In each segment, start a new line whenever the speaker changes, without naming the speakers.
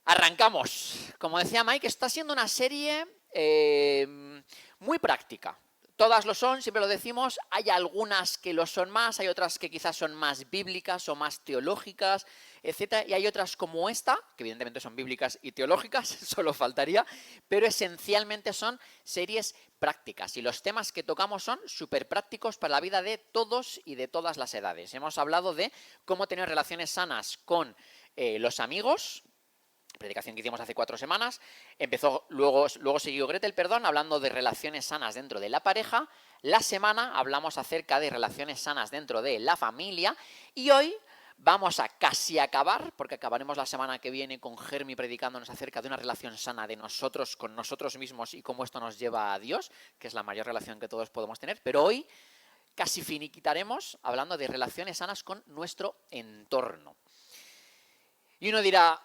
Arrancamos. Como decía Mike, está siendo una serie muy práctica. Todas lo son, siempre lo decimos, hay algunas que lo son más, hay otras que quizás son más bíblicas o más teológicas, etcétera, y hay otras como esta, que evidentemente son bíblicas y teológicas, solo faltaría, pero esencialmente son series prácticas y los temas que tocamos son súper prácticos para la vida de todos y de todas las edades. Hemos hablado de cómo tener relaciones sanas con los amigos, predicación que hicimos hace 4 semanas, luego siguió Gretel, hablando de relaciones sanas dentro de la pareja. La semana hablamos acerca de relaciones sanas dentro de la familia y hoy vamos a casi acabar, porque acabaremos la semana que viene con Germi predicándonos acerca de una relación sana de nosotros con nosotros mismos y cómo esto nos lleva a Dios, que es la mayor relación que todos podemos tener, pero hoy casi finiquitaremos hablando de relaciones sanas con nuestro entorno. Y uno dirá,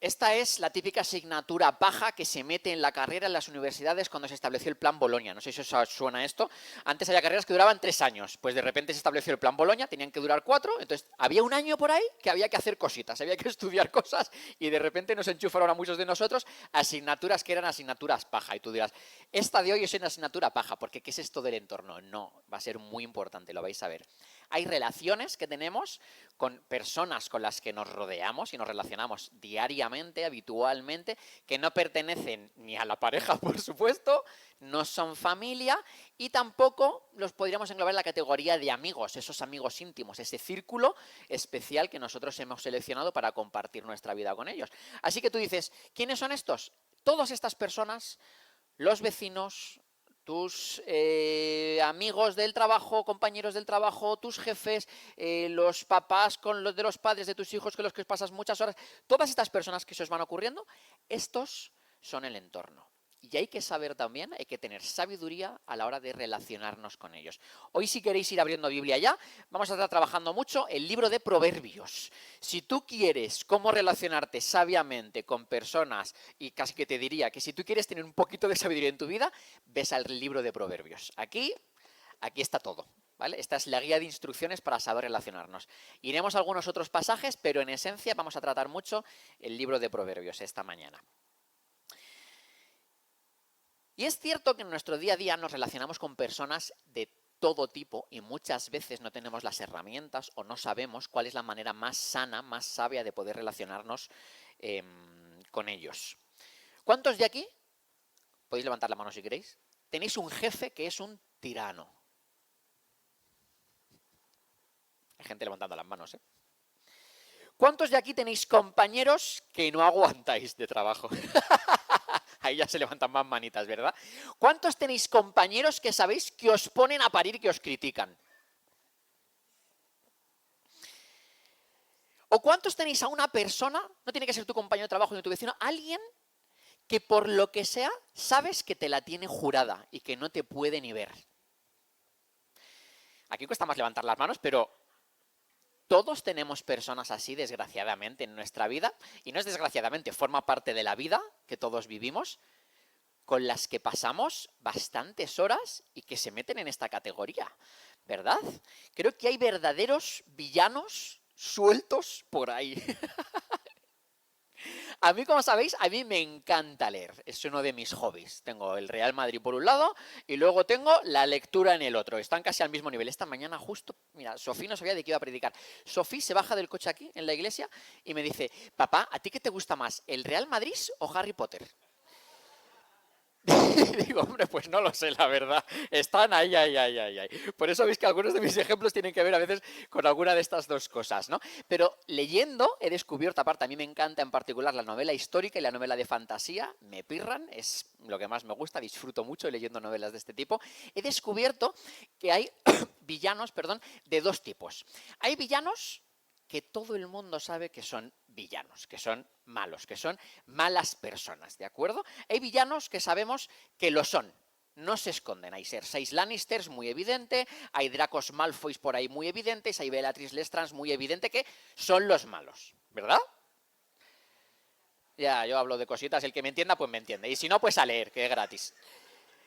esta es la típica asignatura baja que se mete en la carrera en las universidades cuando se estableció el Plan Bolonia. No sé si os suena esto. Antes había carreras que duraban 3 años. Pues de repente se estableció el Plan Bolonia, tenían que durar 4. Entonces había un año por ahí que había que hacer cositas, había que estudiar cosas y de repente nos enchufaron a muchos de nosotros asignaturas que eran asignaturas paja. Y tú dirás, esta de hoy es una asignatura paja, porque ¿qué es esto del entorno? No, va a ser muy importante, lo vais a ver. Hay relaciones que tenemos con personas con las que nos rodeamos y nos relacionamos diariamente, habitualmente, que no pertenecen ni a la pareja, por supuesto, no son familia y tampoco los podríamos englobar en la categoría de amigos, esos amigos íntimos, ese círculo especial que nosotros hemos seleccionado para compartir nuestra vida con ellos. Así que tú dices, ¿quiénes son estos? Todas estas personas, los vecinos, tus amigos del trabajo, compañeros del trabajo, tus jefes, los papás con los de los padres de tus hijos con los que pasas muchas horas, todas estas personas que se os van ocurriendo, estos son el entorno. Y hay que saber también, hay que tener sabiduría a la hora de relacionarnos con ellos. Hoy, si queréis ir abriendo Biblia ya, vamos a estar trabajando mucho el libro de Proverbios. Si tú quieres cómo relacionarte sabiamente con personas, y casi que te diría que si tú quieres tener un poquito de sabiduría en tu vida, ves al libro de Proverbios. Aquí está todo, ¿vale? Esta es la guía de instrucciones para saber relacionarnos. Iremos a algunos otros pasajes, pero en esencia vamos a tratar mucho el libro de Proverbios esta mañana. Y es cierto que en nuestro día a día nos relacionamos con personas de todo tipo y muchas veces no tenemos las herramientas o no sabemos cuál es la manera más sana, más sabia de poder relacionarnos con ellos. ¿Cuántos de aquí, podéis levantar la mano si queréis, tenéis un jefe que es un tirano? Hay gente levantando las manos, ¿eh? ¿Cuántos de aquí tenéis compañeros que no aguantáis de trabajo? Ahí ya se levantan más manitas, ¿verdad? ¿Cuántos tenéis compañeros que sabéis que os ponen a parir, que os critican? ¿O cuántos tenéis a una persona, no tiene que ser tu compañero de trabajo ni tu vecino, alguien que por lo que sea sabes que te la tiene jurada y que no te puede ni ver? Aquí cuesta más levantar las manos, pero todos tenemos personas así, desgraciadamente, en nuestra vida, y no es desgraciadamente, forma parte de la vida que todos vivimos, con las que pasamos bastantes horas y que se meten en esta categoría, ¿verdad? Creo que hay verdaderos villanos sueltos por ahí. A mí, como sabéis, a mí me encanta leer, es uno de mis hobbies. Tengo el Real Madrid por un lado y luego tengo la lectura en el otro. Están casi al mismo nivel. Esta mañana justo, mira, Sofía no sabía de qué iba a predicar. Sofía se baja del coche aquí, en la iglesia, y me dice, papá, ¿a ti qué te gusta más, el Real Madrid o Harry Potter? Digo, hombre, pues no lo sé, la verdad. Están ahí. Por eso veis que algunos de mis ejemplos tienen que ver a veces con alguna de estas dos cosas, ¿no? Pero leyendo he descubierto, aparte, a mí me encanta en particular la novela histórica y la novela de fantasía, me pirran, es lo que más me gusta, disfruto mucho leyendo novelas de este tipo. He descubierto que hay villanos, de dos tipos. Hay villanos que todo el mundo sabe que son villanos, que son malos, que son malas personas, ¿de acuerdo? Hay villanos que sabemos que lo son, no se esconden. Hay Cersei Lannisters, muy evidente, hay Dracos Malfoys por ahí muy evidentes, hay Bellatrix Lestrange muy evidente que son los malos, ¿verdad? Ya, yo hablo de cositas, el que me entienda, pues me entiende, y si no, pues a leer, que es gratis.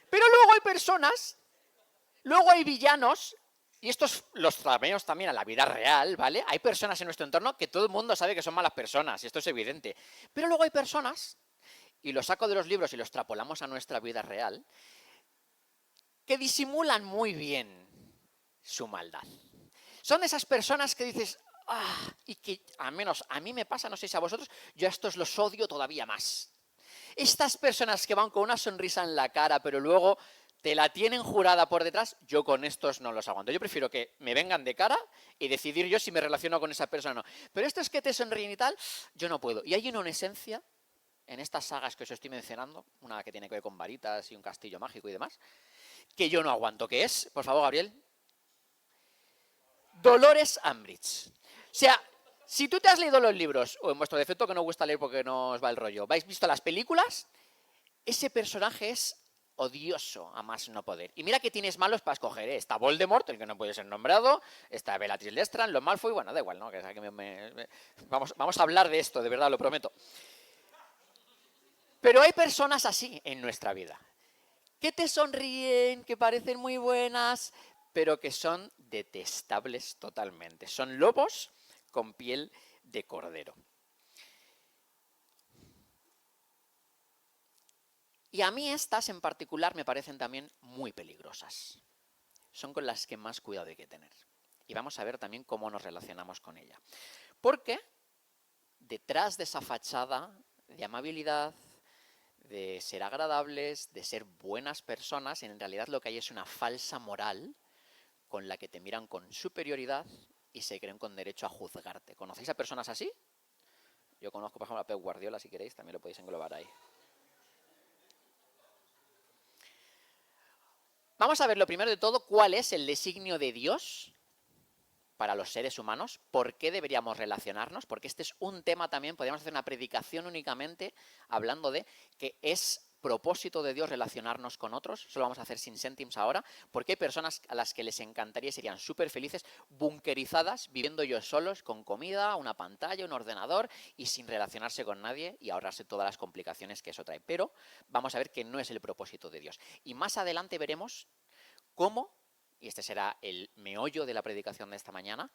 Pero luego hay personas, luego hay villanos Y estos los traemos también a la vida real, ¿vale? Hay personas en nuestro entorno que todo el mundo sabe que son malas personas, y esto es evidente. Pero luego hay personas, y lo saco de los libros y lo extrapolamos a nuestra vida real, que disimulan muy bien su maldad. Son esas personas que dices, y que al menos a mí me pasa, no sé si a vosotros, yo a estos los odio todavía más. Estas personas que van con una sonrisa en la cara, pero luego te la tienen jurada por detrás, yo con estos no los aguanto. Yo prefiero que me vengan de cara y decidir yo si me relaciono con esa persona o no. Pero estos que te sonríen y tal, yo no puedo. Y hay una esencia en estas sagas que os estoy mencionando, una que tiene que ver con varitas y un castillo mágico y demás, que yo no aguanto, que es, por favor, Gabriel, Dolores Umbridge. O sea, si tú te has leído los libros, o en vuestro defecto que no os gusta leer porque no os va el rollo, ¿vais visto las películas? Ese personaje es odioso a más no poder. Y mira que tienes malos para escoger, ¿eh? Está Voldemort, el que no puede ser nombrado, está Bellatrix Lestrange, los Malfoy, bueno, da igual, ¿no? Vamos a hablar de esto, de verdad, lo prometo. Pero hay personas así en nuestra vida, que te sonríen, que parecen muy buenas, pero que son detestables totalmente. Son lobos con piel de cordero. Y a mí estas en particular me parecen también muy peligrosas. Son con las que más cuidado hay que tener. Y vamos a ver también cómo nos relacionamos con ella. Porque detrás de esa fachada de amabilidad, de ser agradables, de ser buenas personas, en realidad lo que hay es una falsa moral con la que te miran con superioridad y se creen con derecho a juzgarte. ¿Conocéis a personas así? Yo conozco, por ejemplo, a Pep Guardiola, si queréis, también lo podéis englobar ahí. Vamos a ver lo primero de todo, cuál es el designio de Dios para los seres humanos, por qué deberíamos relacionarnos, porque este es un tema también, podríamos hacer una predicación únicamente hablando de que es propósito de Dios relacionarnos con otros, eso lo vamos a hacer sin céntimos ahora, porque hay personas a las que les encantaría y serían súper felices, bunkerizadas, viviendo ellos solos, con comida, una pantalla, un ordenador y sin relacionarse con nadie y ahorrarse todas las complicaciones que eso trae. Pero vamos a ver que no es el propósito de Dios. Y más adelante veremos cómo, y este será el meollo de la predicación de esta mañana,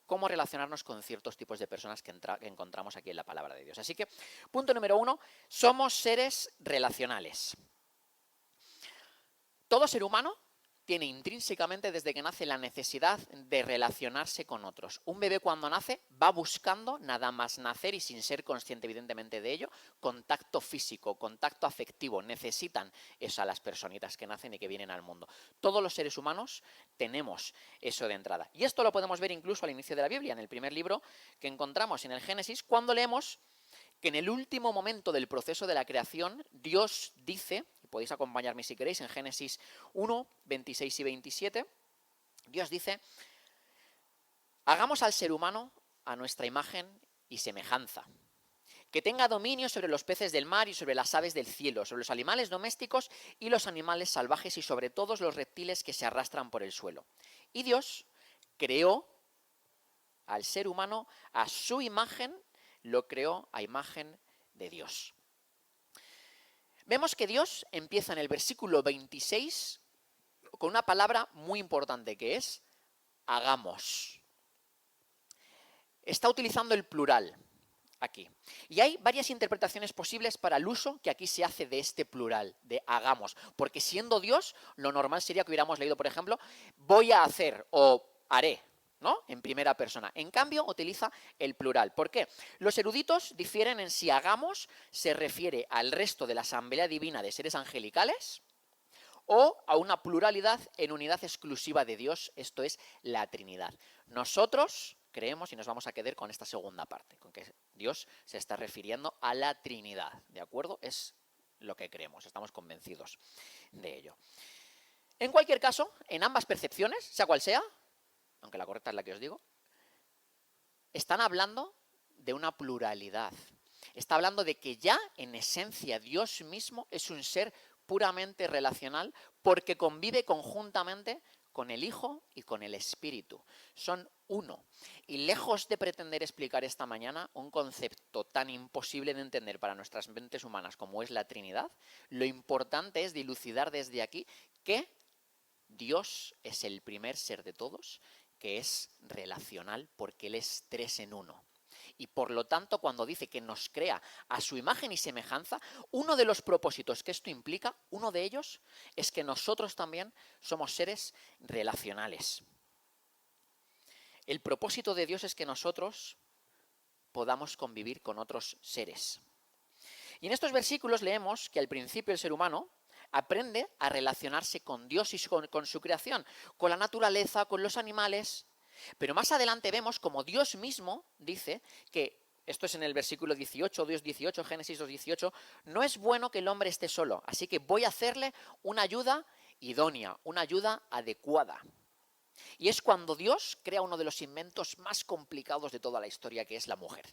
cómo relacionarnos con ciertos tipos de personas que encontramos aquí en la palabra de Dios. Así que, punto número 1, somos seres relacionales. Todo ser humano tiene intrínsecamente desde que nace la necesidad de relacionarse con otros. Un bebé cuando nace va buscando, nada más nacer y sin ser consciente evidentemente de ello, contacto físico, contacto afectivo. Necesitan eso a las personitas que nacen y que vienen al mundo. Todos los seres humanos tenemos eso de entrada. Y esto lo podemos ver incluso al inicio de la Biblia, en el primer libro que encontramos en el Génesis, cuando leemos que en el último momento del proceso de la creación, Dios dice, y podéis acompañarme si queréis, en Génesis 1, 26 y 27, Dios dice, hagamos al ser humano a nuestra imagen y semejanza, que tenga dominio sobre los peces del mar y sobre las aves del cielo, sobre los animales domésticos y los animales salvajes y sobre todos los reptiles que se arrastran por el suelo. Y Dios creó al ser humano a su imagen, lo creó a imagen de Dios. Vemos que Dios empieza en el versículo 26 con una palabra muy importante que es hagamos. Está utilizando el plural aquí. Y hay varias interpretaciones posibles para el uso que aquí se hace de este plural, de hagamos. Porque siendo Dios, lo normal sería que hubiéramos leído, por ejemplo, voy a hacer o haré, ¿no? En primera persona. En cambio, utiliza el plural. ¿Por qué? Los eruditos difieren en si hagamos se refiere al resto de la asamblea divina de seres angelicales o a una pluralidad en unidad exclusiva de Dios, esto es la Trinidad. Nosotros creemos y nos vamos a quedar con esta segunda parte, con que Dios se está refiriendo a la Trinidad, ¿de acuerdo? Es lo que creemos, estamos convencidos de ello. En cualquier caso, en ambas percepciones, sea cual sea, aunque la correcta es la que os digo, están hablando de una pluralidad. Está hablando de que ya en esencia Dios mismo es un ser puramente relacional porque convive conjuntamente con el Hijo y con el Espíritu. Son uno. Y lejos de pretender explicar esta mañana un concepto tan imposible de entender para nuestras mentes humanas como es la Trinidad, lo importante es dilucidar desde aquí que Dios es el primer ser de todos que es relacional porque Él es 3 en 1. Y por lo tanto, cuando dice que nos crea a su imagen y semejanza, uno de los propósitos que esto implica, uno de ellos, es que nosotros también somos seres relacionales. El propósito de Dios es que nosotros podamos convivir con otros seres. Y en estos versículos leemos que al principio el ser humano aprende a relacionarse con Dios y con su creación, con la naturaleza, con los animales. Pero más adelante vemos como Dios mismo dice que, esto es en el versículo 18, Dios 18, Génesis 2:18, no es bueno que el hombre esté solo, así que voy a hacerle una ayuda idónea, una ayuda adecuada. Y es cuando Dios crea uno de los inventos más complicados de toda la historia, que es la mujer.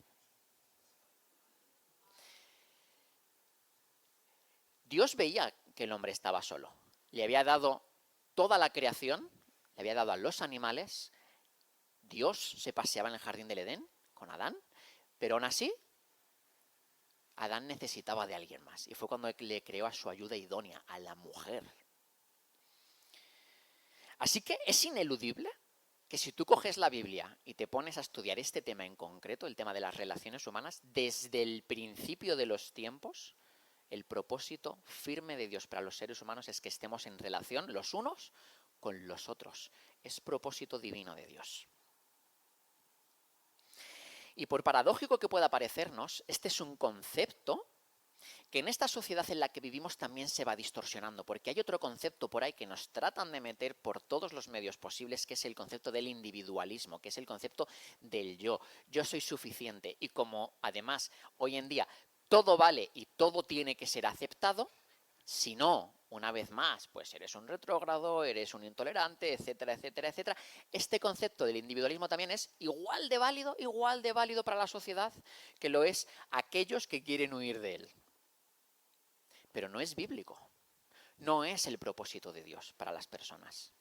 Dios veía que el hombre estaba solo. Le había dado toda la creación, le había dado a los animales. Dios se paseaba en el jardín del Edén con Adán, pero aún así, Adán necesitaba de alguien más. Y fue cuando le creó a su ayuda idónea, a la mujer. Así que es ineludible que si tú coges la Biblia y te pones a estudiar este tema en concreto, el tema de las relaciones humanas, desde el principio de los tiempos, el propósito firme de Dios para los seres humanos es que estemos en relación los unos con los otros. Es propósito divino de Dios. Y por paradójico que pueda parecernos, este es un concepto que en esta sociedad en la que vivimos también se va distorsionando, porque hay otro concepto por ahí que nos tratan de meter por todos los medios posibles, que es el concepto del individualismo, que es el concepto del yo. Yo soy suficiente, y como además hoy en día todo vale y todo tiene que ser aceptado, si no, una vez más, pues eres un retrógrado, eres un intolerante, etcétera, etcétera, etcétera. Este concepto del individualismo también es igual de válido para la sociedad que lo es aquellos que quieren huir de él. Pero no es bíblico, no es el propósito de Dios para las personas.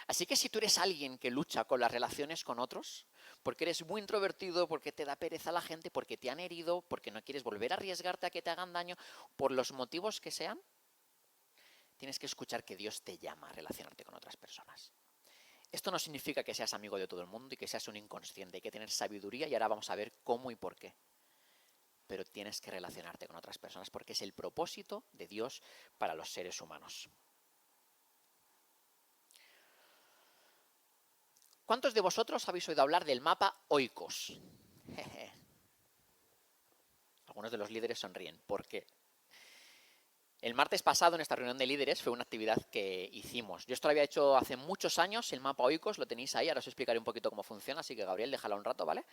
Así que si tú eres alguien que lucha con las relaciones con otros, porque eres muy introvertido, porque te da pereza la gente, porque te han herido, porque no quieres volver a arriesgarte a que te hagan daño, por los motivos que sean, tienes que escuchar que Dios te llama a relacionarte con otras personas. Esto no significa que seas amigo de todo el mundo y que seas un inconsciente. Hay que tener sabiduría y ahora vamos a ver cómo y por qué. Pero tienes que relacionarte con otras personas porque es el propósito de Dios para los seres humanos. ¿Cuántos de vosotros habéis oído hablar del mapa Oikos? Algunos de los líderes sonríen. ¿Por qué? El martes pasado, en esta reunión de líderes, fue una actividad que hicimos. Yo esto lo había hecho hace muchos años, el mapa Oikos, lo tenéis ahí, ahora os explicaré un poquito cómo funciona, así que Gabriel, déjala un rato, ¿vale?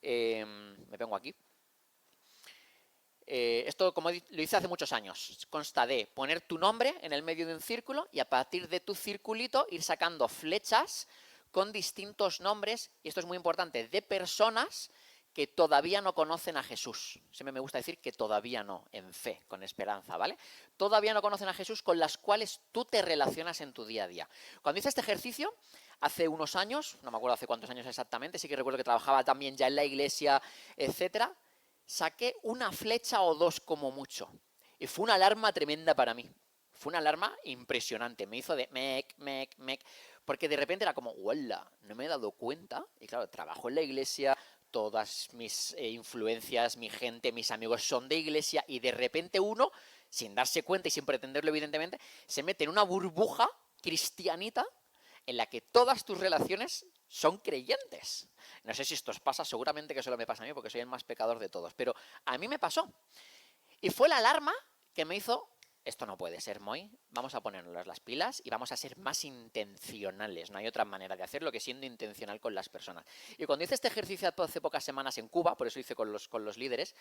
Me pongo aquí. Esto, como lo hice hace muchos años, consta de poner tu nombre en el medio de un círculo y a partir de tu circulito ir sacando flechas con distintos nombres, y esto es muy importante, de personas que todavía no conocen a Jesús. Siempre me gusta decir que todavía no, en fe, con esperanza, ¿vale? Todavía no conocen a Jesús, con las cuales tú te relacionas en tu día a día. Cuando hice este ejercicio, hace unos años, no me acuerdo hace cuántos años exactamente, sí que recuerdo que trabajaba también ya en la iglesia, etcétera, saqué una flecha o dos como mucho. Y fue una alarma tremenda para mí. Fue una alarma impresionante. Me hizo de mec. Porque de repente era como, ¡wala! No me he dado cuenta. Y claro, trabajo en la iglesia, todas mis influencias, mi gente, mis amigos son de iglesia. Y de repente uno, sin darse cuenta y sin pretenderlo evidentemente, se mete en una burbuja cristianita en la que todas tus relaciones son creyentes. No sé si esto os pasa, seguramente que solo me pasa a mí porque soy el más pecador de todos, pero a mí me pasó. Y fue la alarma que me hizo, esto no puede ser, Moy, vamos a ponernos las pilas y vamos a ser más intencionales. No hay otra manera de hacerlo que siendo intencional con las personas. Y cuando hice este ejercicio hace pocas semanas en Cuba, por eso hice con los líderes,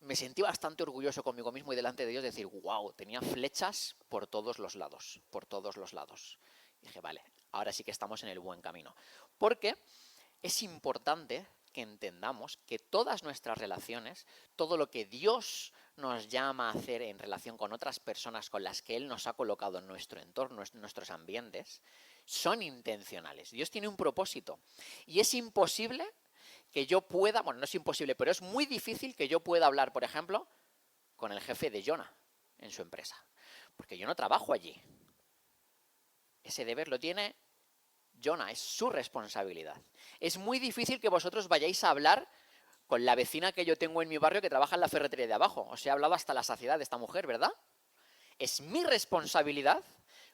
me sentí bastante orgulloso conmigo mismo y delante de Dios de decir, wow, tenía flechas por todos los lados, por todos los lados. Y dije, vale, ahora sí que estamos en el buen camino. Porque es importante que entendamos que todas nuestras relaciones, todo lo que Dios nos llama a hacer en relación con otras personas con las que Él nos ha colocado en nuestro entorno, en nuestros ambientes, son intencionales. Dios tiene un propósito. Y es imposible que yo pueda, bueno, no es imposible, pero es muy difícil que yo pueda hablar, por ejemplo, con el jefe de Jonah en su empresa. Porque yo no trabajo allí. Ese deber lo tiene Jonah, es su responsabilidad. Es muy difícil que vosotros vayáis a hablar con la vecina que yo tengo en mi barrio que trabaja en la ferretería de abajo. Os he hablado hasta la saciedad de esta mujer, ¿verdad? Es mi responsabilidad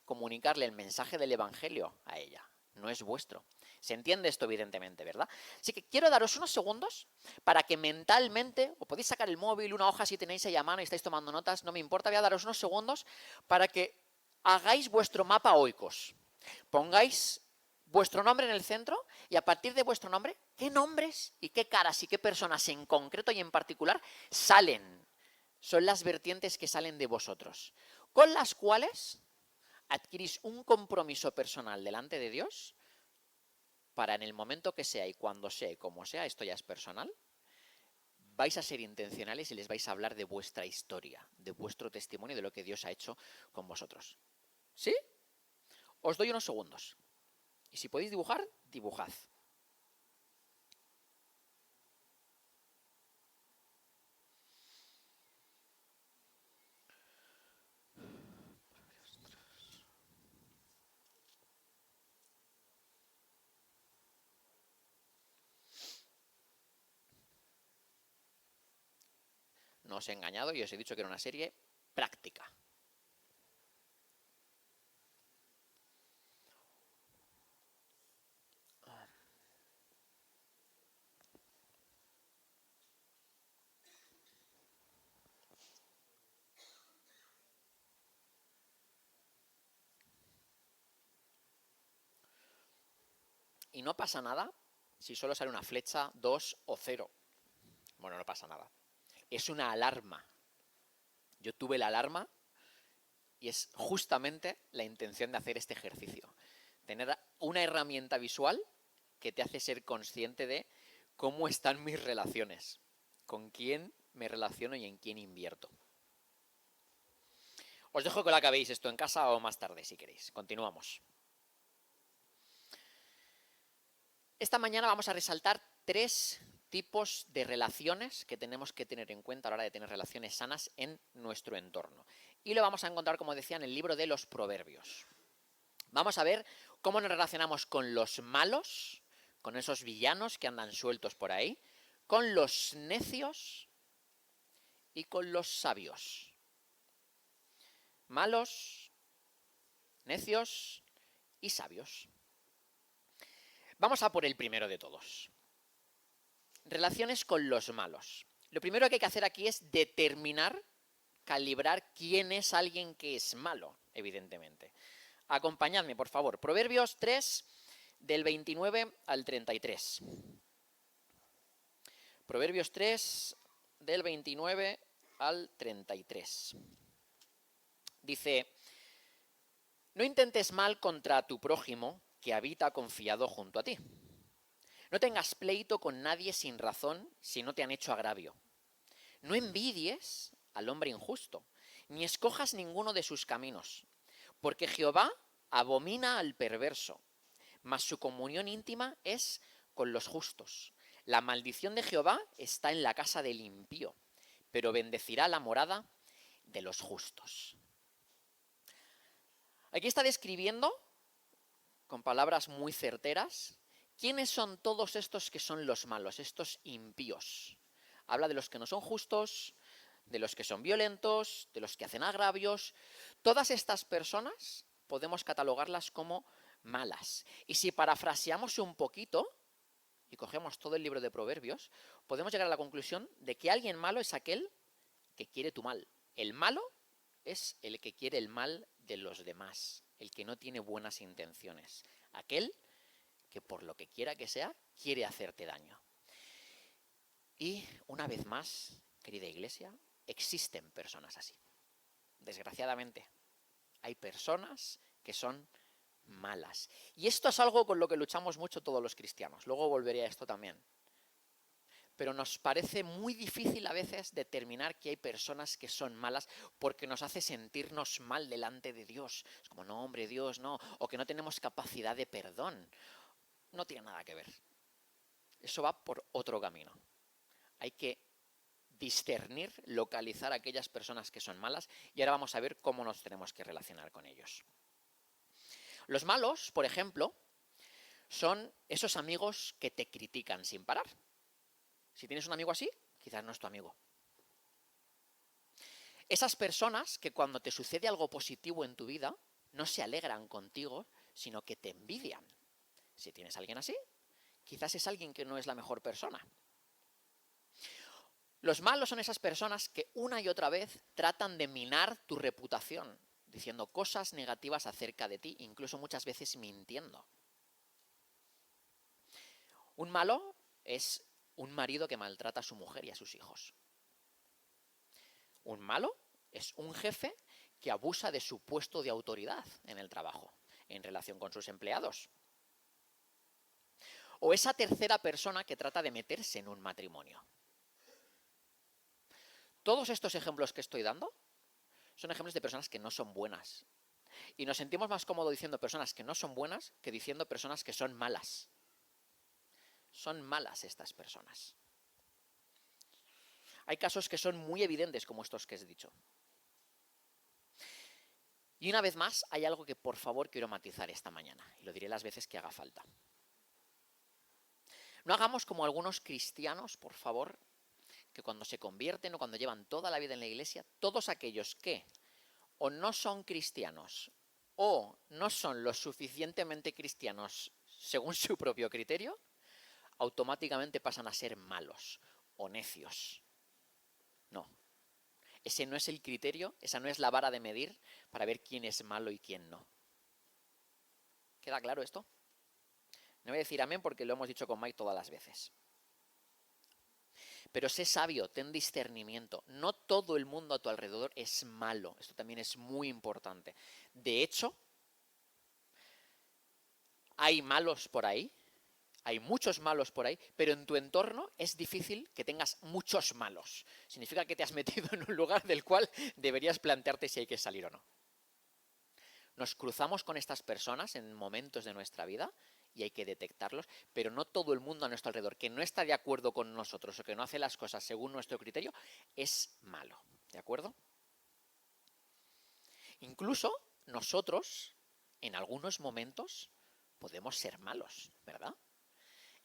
comunicarle el mensaje del Evangelio a ella, no es vuestro. Se entiende esto evidentemente, ¿verdad? Así que quiero daros unos segundos para que mentalmente, o podéis sacar el móvil, una hoja si tenéis ahí a mano y estáis tomando notas, no me importa, voy a daros unos segundos para que hagáis vuestro mapa oikos. Pongáis vuestro nombre en el centro y a partir de vuestro nombre, ¿qué nombres y qué caras y qué personas en concreto y en particular salen? Son las vertientes que salen de vosotros, con las cuales adquirís un compromiso personal delante de Dios para en el momento que sea y cuando sea y como sea, esto ya es personal, vais a ser intencionales y les vais a hablar de vuestra historia, de vuestro testimonio y de lo que Dios ha hecho con vosotros. ¿Sí? Os doy unos segundos. Y si podéis dibujar, dibujad. No os he engañado y os he dicho que era una serie práctica. Y no pasa nada si solo sale una flecha, 2 o 0. Bueno, no pasa nada. Es una alarma. Yo tuve la alarma y es justamente la intención de hacer este ejercicio. Tener una herramienta visual que te hace ser consciente de cómo están mis relaciones, con quién me relaciono y en quién invierto. Os dejo que lo acabéis esto en casa o más tarde si queréis. Continuamos. Esta mañana vamos a resaltar 3 tipos de relaciones que tenemos que tener en cuenta a la hora de tener relaciones sanas en nuestro entorno. Y lo vamos a encontrar, como decía, en el libro de los Proverbios. Vamos a ver cómo nos relacionamos con los malos, con esos villanos que andan sueltos por ahí, con los necios y con los sabios. Malos, necios y sabios. Vamos a por el primero de todos. Relaciones con los malos. Lo primero que hay que hacer aquí es determinar, calibrar quién es alguien que es malo, evidentemente. Acompañadme, por favor. Proverbios 3, del 29 al 33. Proverbios 3, del 29 al 33. Dice: no intentes mal contra tu prójimo que habita confiado junto a ti. No tengas pleito con nadie sin razón si no te han hecho agravio. No envidies al hombre injusto, ni escojas ninguno de sus caminos, porque Jehová abomina al perverso, mas su comunión íntima es con los justos. La maldición de Jehová está en la casa del impío, pero bendecirá la morada de los justos. Aquí está describiendo, con palabras muy certeras, quiénes son todos estos que son los malos, estos impíos. Habla de los que no son justos, de los que son violentos, de los que hacen agravios. Todas estas personas podemos catalogarlas como malas. Y si parafraseamos un poquito y cogemos todo el libro de Proverbios, podemos llegar a la conclusión de que alguien malo es aquel que quiere tu mal. El malo es el que quiere el mal de los demás, el que no tiene buenas intenciones, aquel que por lo que quiera que sea, quiere hacerte daño. Y una vez más, querida iglesia, existen personas así. Desgraciadamente, hay personas que son malas. Y esto es algo con lo que luchamos mucho todos los cristianos. Luego volveré a esto también. Pero nos parece muy difícil a veces determinar que hay personas que son malas porque nos hace sentirnos mal delante de Dios. Es como, no, hombre, Dios, no. O que no tenemos capacidad de perdón. No tiene nada que ver. Eso va por otro camino. Hay que discernir, localizar a aquellas personas que son malas y ahora vamos a ver cómo nos tenemos que relacionar con ellos. Los malos, por ejemplo, son esos amigos que te critican sin parar. Si tienes un amigo así, quizás no es tu amigo. Esas personas que cuando te sucede algo positivo en tu vida, no se alegran contigo, sino que te envidian. Si tienes a alguien así, quizás es alguien que no es la mejor persona. Los malos son esas personas que una y otra vez tratan de minar tu reputación, diciendo cosas negativas acerca de ti, incluso muchas veces mintiendo. Un malo es un marido que maltrata a su mujer y a sus hijos. Un malo es un jefe que abusa de su puesto de autoridad en el trabajo, en relación con sus empleados. O esa tercera persona que trata de meterse en un matrimonio. Todos estos ejemplos que estoy dando son ejemplos de personas que no son buenas. Y nos sentimos más cómodos diciendo personas que no son buenas que diciendo personas que son malas. Son malas estas personas. Hay casos que son muy evidentes como estos que he dicho. Y una vez más, hay algo que por favor quiero matizar esta mañana, y lo diré las veces que haga falta. No hagamos como algunos cristianos, por favor, que cuando se convierten o cuando llevan toda la vida en la iglesia, todos aquellos que o no son cristianos o no son lo suficientemente cristianos según su propio criterio, automáticamente pasan a ser malos o necios. No. Ese no es el criterio, esa no es la vara de medir para ver quién es malo y quién no. ¿Queda claro esto? No voy a decir amén porque lo hemos dicho con Mike todas las veces. Pero sé sabio, ten discernimiento. No todo el mundo a tu alrededor es malo. Esto también es muy importante. De hecho, hay malos por ahí, hay muchos malos por ahí, pero en tu entorno es difícil que tengas muchos malos. Significa que te has metido en un lugar del cual deberías plantearte si hay que salir o no. Nos cruzamos con estas personas en momentos de nuestra vida y hay que detectarlos, pero no todo el mundo a nuestro alrededor que no está de acuerdo con nosotros o que no hace las cosas según nuestro criterio es malo, ¿de acuerdo? Incluso nosotros, en algunos momentos, podemos ser malos, ¿verdad?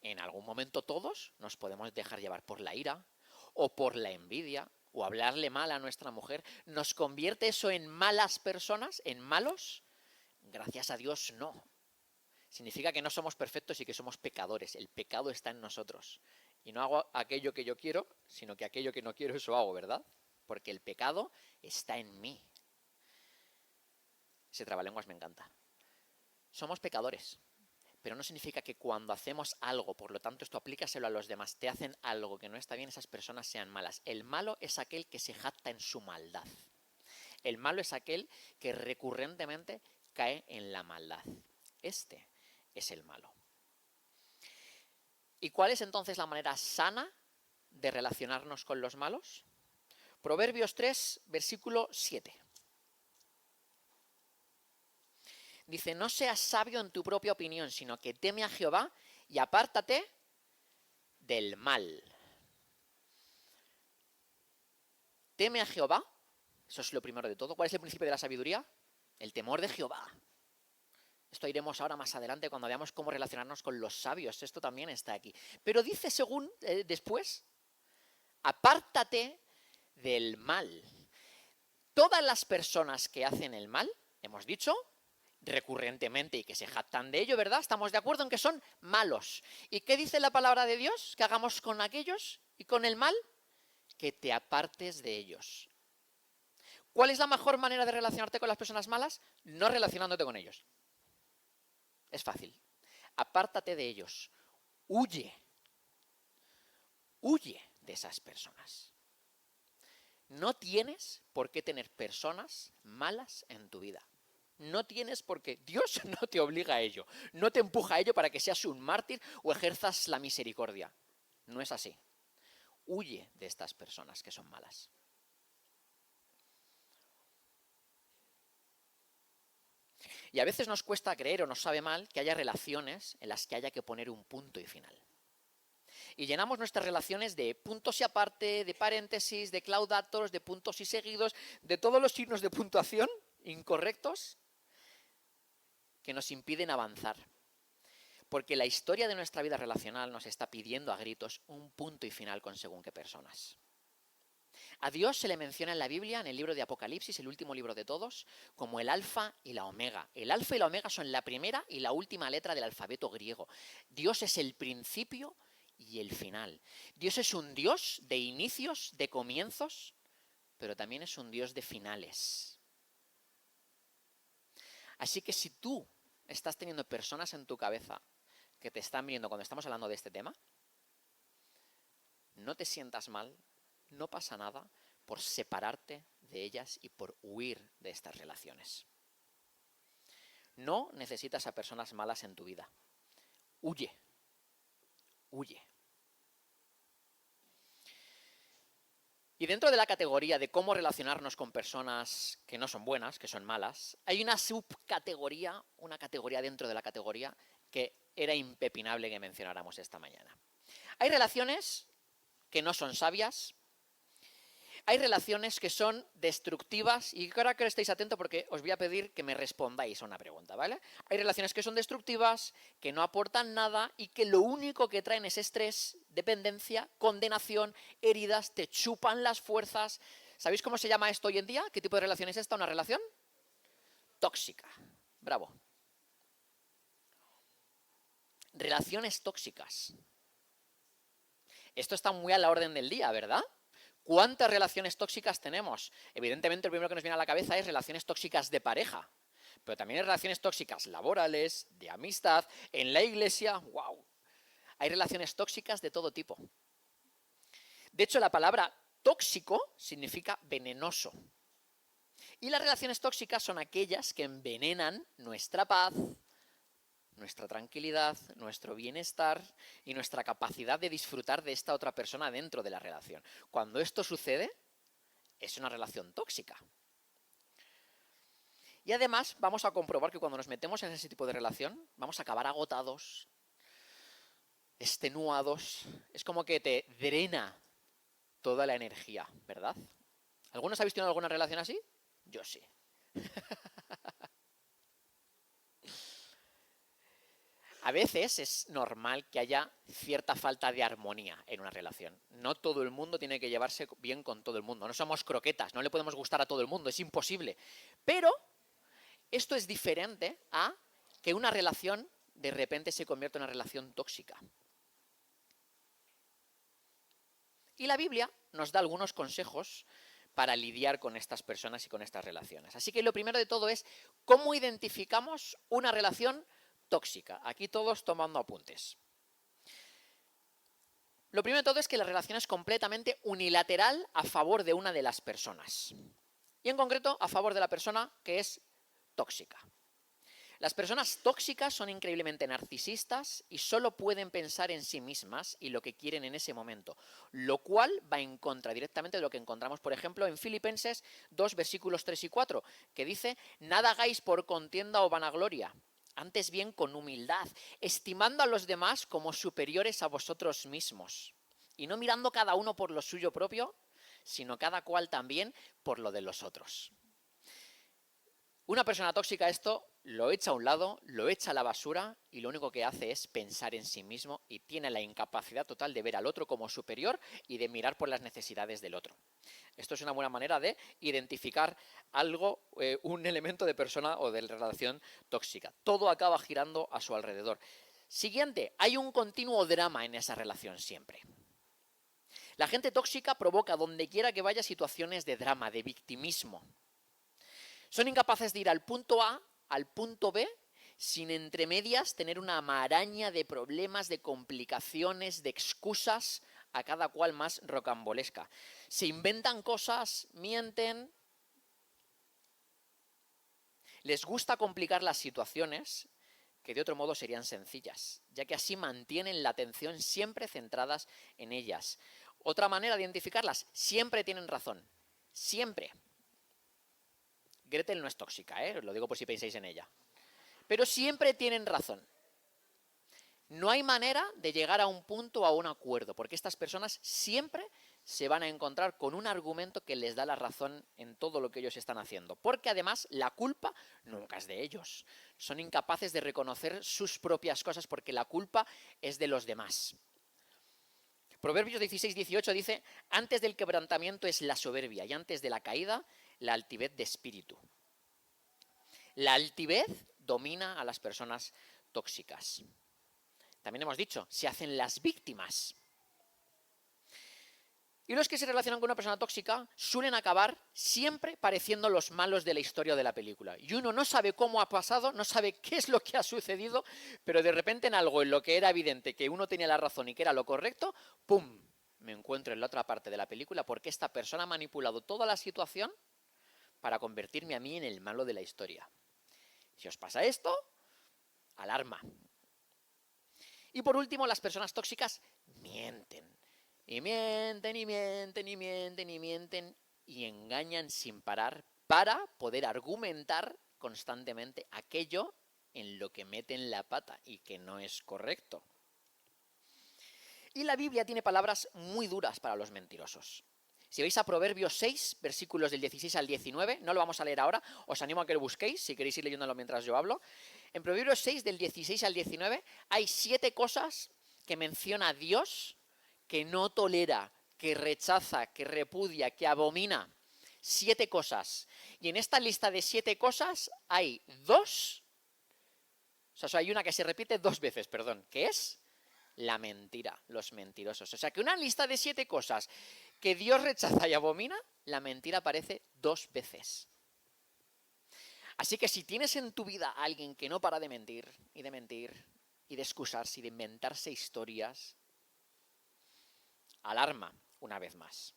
En algún momento todos nos podemos dejar llevar por la ira o por la envidia o hablarle mal a nuestra mujer. ¿Nos convierte eso en malas personas, en malos? Gracias a Dios no. Significa que no somos perfectos y que somos pecadores. El pecado está en nosotros. Y no hago aquello que yo quiero, sino que aquello que no quiero eso hago, ¿verdad? Porque el pecado está en mí. Ese trabalenguas me encanta. Somos pecadores. Pero no significa que cuando hacemos algo, por lo tanto esto aplícaselo a los demás, te hacen algo que no está bien, esas personas sean malas. El malo es aquel que se jacta en su maldad. El malo es aquel que recurrentemente cae en la maldad. Este es el malo. ¿Y cuál es entonces la manera sana de relacionarnos con los malos? Proverbios 3, versículo 7. Dice, no seas sabio en tu propia opinión, sino que teme a Jehová y apártate del mal. Teme a Jehová, eso es lo primero de todo. ¿Cuál es el principio de la sabiduría? El temor de Jehová. Esto iremos ahora más adelante cuando veamos cómo relacionarnos con los sabios. Esto también está aquí. Pero dice después, apártate del mal. Todas las personas que hacen el mal, hemos dicho, recurrentemente y que se jactan de ello, ¿verdad? Estamos de acuerdo en que son malos. ¿Y qué dice la palabra de Dios? ¿Que hagamos con aquellos y con el mal? Que te apartes de ellos. ¿Cuál es la mejor manera de relacionarte con las personas malas? No relacionándote con ellos. Es fácil. Apártate de ellos. Huye. Huye de esas personas. No tienes por qué tener personas malas en tu vida. No tienes por qué. Dios no te obliga a ello. No te empuja a ello para que seas un mártir o ejerzas la misericordia. No es así. Huye de estas personas que son malas. Y a veces nos cuesta creer o nos sabe mal que haya relaciones en las que haya que poner un punto y final. Y llenamos nuestras relaciones de puntos y aparte, de paréntesis, de claudatos, de puntos y seguidos, de todos los signos de puntuación incorrectos. que nos impiden avanzar. Porque la historia de nuestra vida relacional nos está pidiendo a gritos un punto y final con según qué personas. A Dios se le menciona en la Biblia, en el libro de Apocalipsis, el último libro de todos, como el alfa y la omega. El alfa y la omega son la primera y la última letra del alfabeto griego. Dios es el principio y el final. Dios es un Dios de inicios, de comienzos, pero también es un Dios de finales. Así que si tú estás teniendo personas en tu cabeza que te están viendo cuando estamos hablando de este tema, no te sientas mal, no pasa nada por separarte de ellas y por huir de estas relaciones. No necesitas a personas malas en tu vida. Huye. Huye. Y dentro de la categoría de cómo relacionarnos con personas que no son buenas, que son malas, hay una subcategoría, una categoría dentro de la categoría que era impepinable que mencionáramos esta mañana. Hay relaciones que no son sabias, hay relaciones que son destructivas, y ahora que estéis atentos porque os voy a pedir que me respondáis a una pregunta, ¿vale? Hay relaciones que son destructivas, que no aportan nada y que lo único que traen es estrés, dependencia, condenación, heridas, te chupan las fuerzas. ¿Sabéis cómo se llama esto hoy en día? ¿Qué tipo de relación es esta? Una relación tóxica. Bravo. Relaciones tóxicas. Esto está muy a la orden del día, ¿verdad? ¿Cuántas relaciones tóxicas tenemos? Evidentemente, lo primero que nos viene a la cabeza es relaciones tóxicas de pareja, pero también hay relaciones tóxicas laborales, de amistad, en la iglesia. ¡Wow! Hay relaciones tóxicas de todo tipo. De hecho, la palabra tóxico significa venenoso. Y las relaciones tóxicas son aquellas que envenenan nuestra paz, nuestra tranquilidad, nuestro bienestar y nuestra capacidad de disfrutar de esta otra persona dentro de la relación. Cuando esto sucede, es una relación tóxica. Y además vamos a comprobar que cuando nos metemos en ese tipo de relación, vamos a acabar agotados, extenuados. Es como que te drena toda la energía, ¿verdad? ¿Algunos habéis tenido alguna relación así? Yo sí. A veces es normal que haya cierta falta de armonía en una relación. No todo el mundo tiene que llevarse bien con todo el mundo. No somos croquetas, no le podemos gustar a todo el mundo, es imposible. Pero esto es diferente a que una relación de repente se convierta en una relación tóxica. Y la Biblia nos da algunos consejos para lidiar con estas personas y con estas relaciones. Así que lo primero de todo es cómo identificamos una relación tóxica. Aquí todos tomando apuntes. Lo primero de todo es que la relación es completamente unilateral a favor de una de las personas. Y en concreto a favor de la persona que es tóxica. Las personas tóxicas son increíblemente narcisistas y solo pueden pensar en sí mismas y lo que quieren en ese momento, lo cual va en contra directamente de lo que encontramos, por ejemplo, en Filipenses 2, versículos 3 y 4, que dice: nada hagáis por contienda o vanagloria, antes bien con humildad, estimando a los demás como superiores a vosotros mismos, y no mirando cada uno por lo suyo propio, sino cada cual también por lo de los otros. Una persona tóxica esto lo echa a un lado, lo echa a la basura y lo único que hace es pensar en sí mismo y tiene la incapacidad total de ver al otro como superior y de mirar por las necesidades del otro. Esto es una buena manera de identificar algo, un elemento de persona o de relación tóxica. Todo acaba girando a su alrededor. Siguiente, hay un continuo drama en esa relación siempre. La gente tóxica provoca donde quiera que vaya situaciones de drama, de victimismo. Son incapaces de ir al punto A, al punto B, sin entre medias tener una maraña de problemas, de complicaciones, de excusas, a cada cual más rocambolesca. Se inventan cosas, mienten. Les gusta complicar las situaciones que de otro modo serían sencillas, ya que así mantienen la atención siempre centradas en ellas. Otra manera de identificarlas, siempre tienen razón. Siempre. Gretel no es tóxica, os lo digo por si pensáis en ella. Pero siempre tienen razón. No hay manera de llegar a un punto o a un acuerdo, porque estas personas siempre se van a encontrar con un argumento que les da la razón en todo lo que ellos están haciendo. Porque además la culpa nunca es de ellos. Son incapaces de reconocer sus propias cosas porque la culpa es de los demás. Proverbios 16-18 dice, antes del quebrantamiento es la soberbia y antes de la caída la altivez de espíritu. La altivez domina a las personas tóxicas. También hemos dicho, se hacen las víctimas. Y los que se relacionan con una persona tóxica suelen acabar siempre pareciendo los malos de la historia o de la película. Y uno no sabe cómo ha pasado, no sabe qué es lo que ha sucedido, pero de repente en algo en lo que era evidente que uno tenía la razón y que era lo correcto, ¡pum!, me encuentro en la otra parte de la película porque esta persona ha manipulado toda la situación para convertirme a mí en el malo de la historia. Si os pasa esto, alarma. Y por último, las personas tóxicas mienten. Y mienten, y mienten, y mienten, y mienten, y engañan sin parar para poder argumentar constantemente aquello en lo que meten la pata y que no es correcto. Y la Biblia tiene palabras muy duras para los mentirosos. Si vais a Proverbios 6, versículos del 16 al 19, no lo vamos a leer ahora, os animo a que lo busquéis, si queréis ir leyéndolo mientras yo hablo. En Proverbios 6, del 16 al 19, hay 7 cosas que menciona Dios que no tolera, que rechaza, que repudia, que abomina. 7 cosas. Y en esta lista de 7 cosas hay 2, o sea, hay una que se repite 2 veces, perdón, que es la mentira, los mentirosos. O sea, que una lista de 7 cosas que Dios rechaza y abomina, la mentira aparece 2 veces. Así que si tienes en tu vida a alguien que no para de mentir, y de excusarse, y de inventarse historias, alarma una vez más.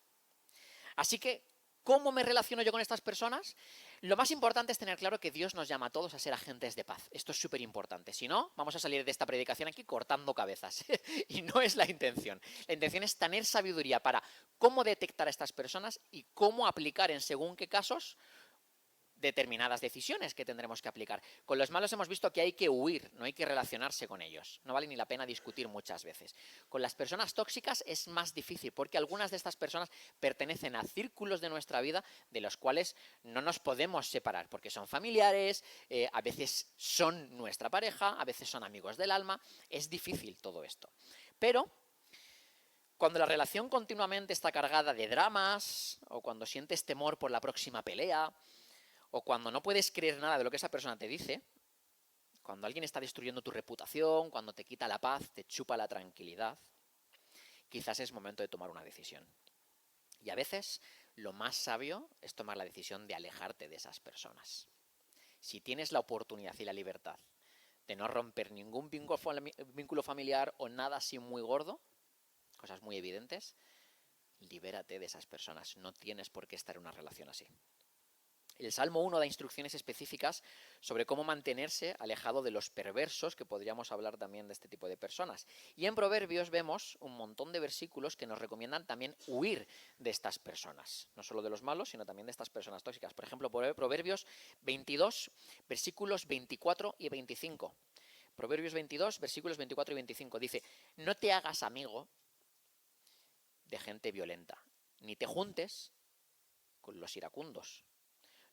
Así que, ¿cómo me relaciono yo con estas personas? Lo más importante es tener claro que Dios nos llama a todos a ser agentes de paz. Esto es súper importante. Si no, vamos a salir de esta predicación aquí cortando cabezas. Y no es la intención. La intención es tener sabiduría para cómo detectar a estas personas y cómo aplicar en según qué casos determinadas decisiones que tendremos que aplicar. Con los malos hemos visto que hay que huir, no hay que relacionarse con ellos. No vale ni la pena discutir muchas veces. Con las personas tóxicas es más difícil porque algunas de estas personas pertenecen a círculos de nuestra vida de los cuales no nos podemos separar porque son familiares, a veces son nuestra pareja, a veces son amigos del alma. Es difícil todo esto. Pero cuando la relación continuamente está cargada de dramas o cuando sientes temor por la próxima pelea, o cuando no puedes creer nada de lo que esa persona te dice, cuando alguien está destruyendo tu reputación, cuando te quita la paz, te chupa la tranquilidad, quizás es momento de tomar una decisión. Y a veces lo más sabio es tomar la decisión de alejarte de esas personas. Si tienes la oportunidad y la libertad de no romper ningún vínculo familiar o nada así muy gordo, cosas muy evidentes, libérate de esas personas. No tienes por qué estar en una relación así. El Salmo 1 da instrucciones específicas sobre cómo mantenerse alejado de los perversos, que podríamos hablar también de este tipo de personas. Y en Proverbios vemos un montón de versículos que nos recomiendan también huir de estas personas. No solo de los malos, sino también de estas personas tóxicas. Por ejemplo, Proverbios 22, versículos 24 y 25. Proverbios 22, versículos 24 y 25. Dice, no te hagas amigo de gente violenta, ni te juntes con los iracundos.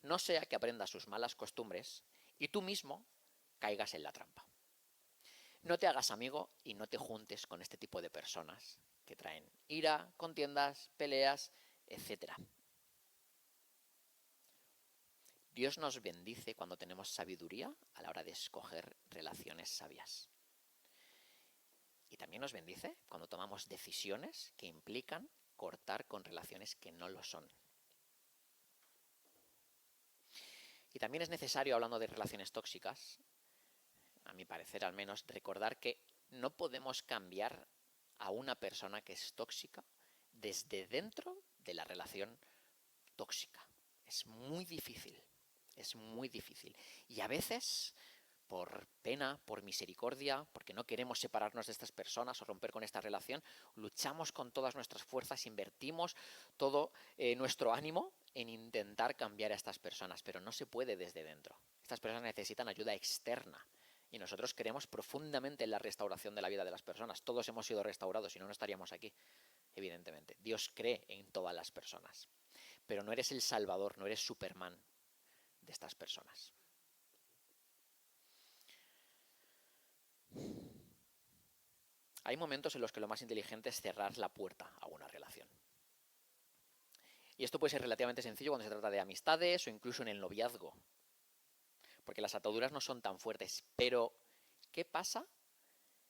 No sea que aprendas sus malas costumbres y tú mismo caigas en la trampa. No te hagas amigo y no te juntes con este tipo de personas que traen ira, contiendas, peleas, etc. Dios nos bendice cuando tenemos sabiduría a la hora de escoger relaciones sabias. Y también nos bendice cuando tomamos decisiones que implican cortar con relaciones que no lo son. Y también es necesario, hablando de relaciones tóxicas, a mi parecer al menos, recordar que no podemos cambiar a una persona que es tóxica desde dentro de la relación tóxica. Es muy difícil, es muy difícil. Y a veces, por pena, por misericordia, porque no queremos separarnos de estas personas o romper con esta relación, luchamos con todas nuestras fuerzas, invertimos todo nuestro ánimo en intentar cambiar a estas personas, pero no se puede desde dentro. Estas personas necesitan ayuda externa y nosotros creemos profundamente en la restauración de la vida de las personas. Todos hemos sido restaurados, si no, no estaríamos aquí. evidentemente. Dios cree en todas las personas. Pero no eres el Salvador, no eres Superman de estas personas. Hay momentos en los que lo más inteligente es cerrar la puerta a una relación. Y esto puede ser relativamente sencillo cuando se trata de amistades o incluso en el noviazgo. Porque las ataduras no son tan fuertes. Pero, ¿qué pasa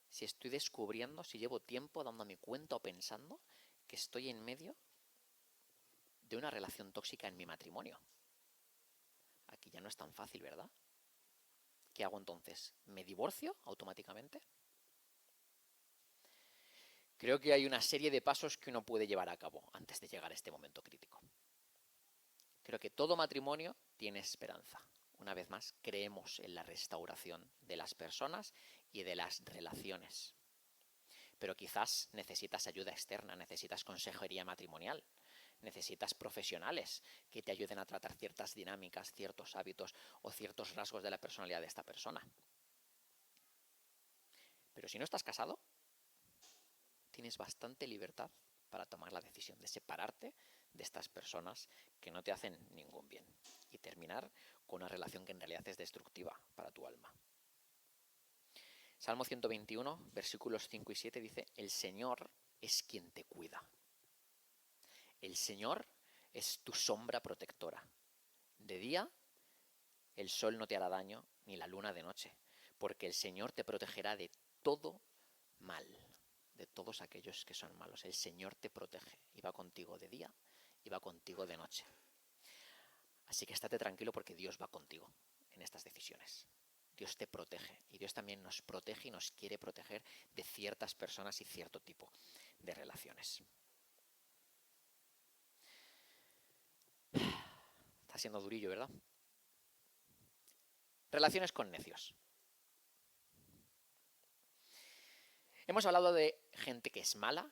si estoy descubriendo, si llevo tiempo dándome cuenta o pensando que estoy en medio de una relación tóxica en mi matrimonio? Aquí ya no es tan fácil, ¿verdad? ¿Qué hago entonces? ¿Me divorcio automáticamente? Creo que hay una serie de pasos que uno puede llevar a cabo antes de llegar a este momento crítico. Creo que todo matrimonio tiene esperanza. Una vez más, creemos en la restauración de las personas y de las relaciones. Pero quizás necesitas ayuda externa, necesitas consejería matrimonial, necesitas profesionales que te ayuden a tratar ciertas dinámicas, ciertos hábitos o ciertos rasgos de la personalidad de esta persona. Pero si no estás casado, tienes bastante libertad para tomar la decisión de separarte de estas personas que no te hacen ningún bien y terminar con una relación que en realidad es destructiva para tu alma. Salmo 121, versículos 5 y 7 dice: el Señor es quien te cuida. El Señor es tu sombra protectora. De día el sol no te hará daño, ni la luna de noche, porque el Señor te protegerá de todo mal, de todos aquellos que son malos. El Señor te protege y va contigo de día y va contigo de noche. Así que estate tranquilo porque Dios va contigo en estas decisiones. Dios te protege y Dios también nos protege y nos quiere proteger de ciertas personas y cierto tipo de relaciones. Está siendo durillo, ¿verdad? Relaciones con necios. Hemos hablado de gente que es mala,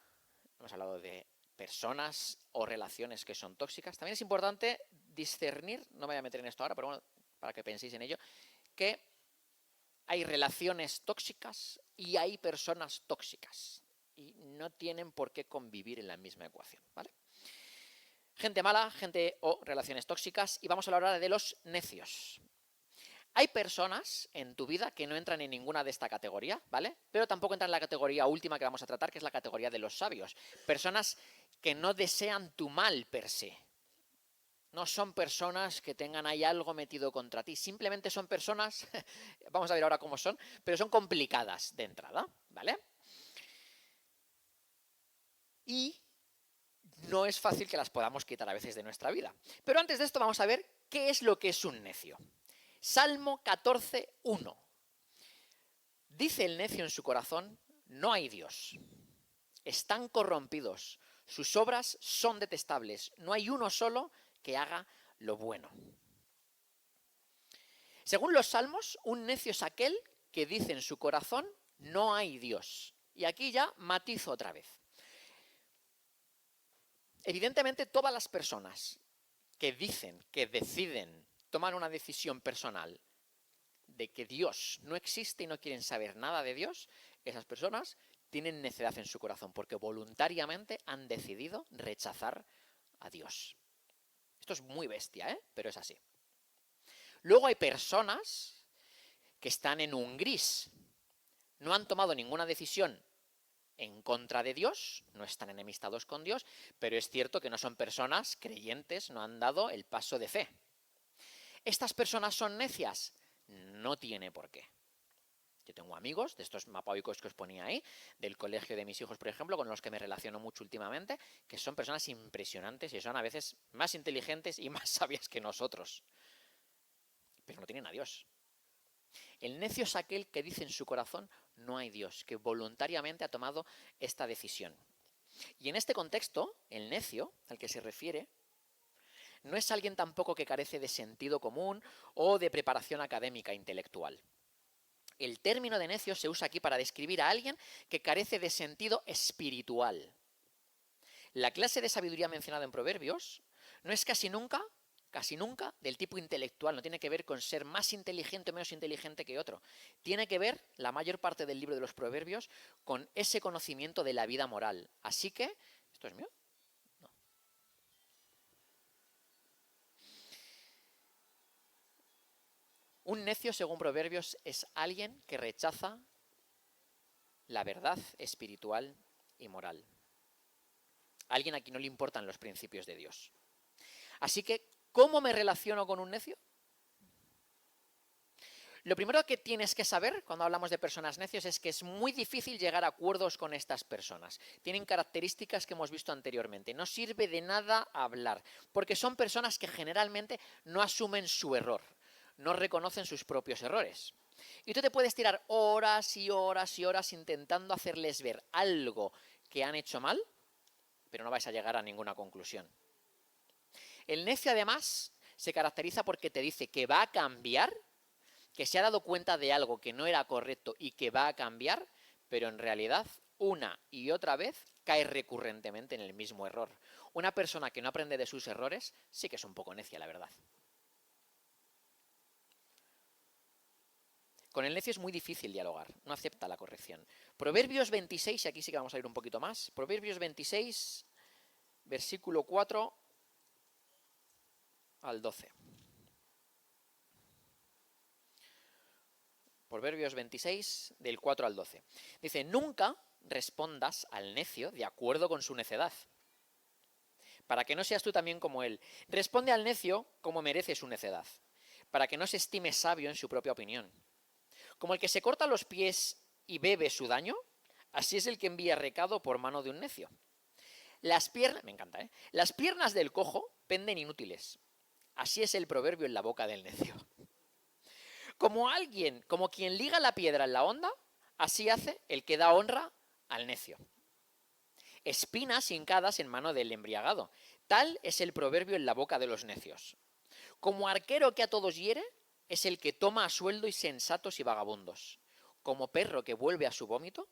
hemos hablado de personas o relaciones que son tóxicas. También es importante discernir, no me voy a meter en esto ahora, pero bueno, para que penséis en ello, que hay relaciones tóxicas y hay personas tóxicas. Y no tienen por qué convivir en la misma ecuación, ¿vale? Gente mala, gente o relaciones tóxicas. Y vamos a hablar ahora de los necios. Hay personas en tu vida que no entran en ninguna de esta categoría, ¿vale? Pero tampoco entran en la categoría última que vamos a tratar, que es la categoría de los sabios. Personas que no desean tu mal per se. No son personas que tengan ahí algo metido contra ti. Simplemente son personas, vamos a ver ahora cómo son, pero son complicadas de entrada, ¿vale? Y no es fácil que las podamos quitar a veces de nuestra vida. Pero antes de esto vamos a ver qué es lo que es un necio. Salmo 14:1. Dice el necio en su corazón: no hay Dios. Están corrompidos, sus obras son detestables, no hay uno solo que haga lo bueno. Según los salmos, un necio es aquel que dice en su corazón: no hay Dios. Y aquí ya matizo otra vez. Evidentemente, todas las personas que dicen, que deciden, toman una decisión personal de que Dios no existe y no quieren saber nada de Dios, esas personas tienen necedad en su corazón porque voluntariamente han decidido rechazar a Dios. Esto es muy bestia, ¿eh? Pero es así. Luego hay personas que están en un gris. No han tomado ninguna decisión en contra de Dios, no están enemistados con Dios, pero es cierto que no son personas creyentes, no han dado el paso de fe. ¿Estas personas son necias? No tiene por qué. Yo tengo amigos de estos mapaoicos que os ponía ahí, del colegio de mis hijos, por ejemplo, con los que me relaciono mucho últimamente, que son personas impresionantes y son a veces más inteligentes y más sabias que nosotros. Pero no tienen a Dios. El necio es aquel que dice en su corazón: no hay Dios, que voluntariamente ha tomado esta decisión. Y en este contexto, el necio al que se refiere no es alguien tampoco que carece de sentido común o de preparación académica e intelectual. El término de necio se usa aquí para describir a alguien que carece de sentido espiritual. La clase de sabiduría mencionada en Proverbios no es casi nunca del tipo intelectual, no tiene que ver con ser más inteligente o menos inteligente que otro. Tiene que ver, la mayor parte del libro de los Proverbios, con ese conocimiento de la vida moral. Así que, ¿Esto es mío? No. Un necio, según Proverbios, es alguien que rechaza la verdad espiritual y moral. Alguien a quien no le importan los principios de Dios. Así que, ¿cómo me relaciono con un necio? Lo primero que tienes que saber cuando hablamos de personas necios es que es muy difícil llegar a acuerdos con estas personas. Tienen características que hemos visto anteriormente. No sirve de nada hablar, porque son personas que generalmente no asumen su error, no reconocen sus propios errores. Y tú te puedes tirar horas y horas y horas intentando hacerles ver algo que han hecho mal, pero no vais a llegar a ninguna conclusión. El necio, además, se caracteriza porque te dice que va a cambiar, que se ha dado cuenta de algo que no era correcto y que va a cambiar, pero en realidad, una y otra vez, cae recurrentemente en el mismo error. Una persona que no aprende de sus errores sí que es un poco necia, la verdad. Con el necio es muy difícil dialogar, no acepta la corrección. Proverbios 26, y aquí sí que vamos a ir un poquito más. Proverbios 26, versículo 4 al 12. Proverbios 26, del 4 al 12. Dice, nunca respondas al necio de acuerdo con su necedad, para que no seas tú también como él. Responde al necio como merece su necedad, para que no se estime sabio en su propia opinión. Como el que se corta los pies y bebe su daño, así es el que envía recado por mano de un necio. Las piernas, me encanta, ¿eh? Las piernas del cojo penden inútiles. Así es el proverbio en la boca del necio. Como quien liga la piedra en la honda, así hace el que da honra al necio. Espinas hincadas en mano del embriagado. Tal es el proverbio en la boca de los necios. Como arquero que a todos hiere, es el que toma a sueldo insensatos y vagabundos. Como perro que vuelve a su vómito,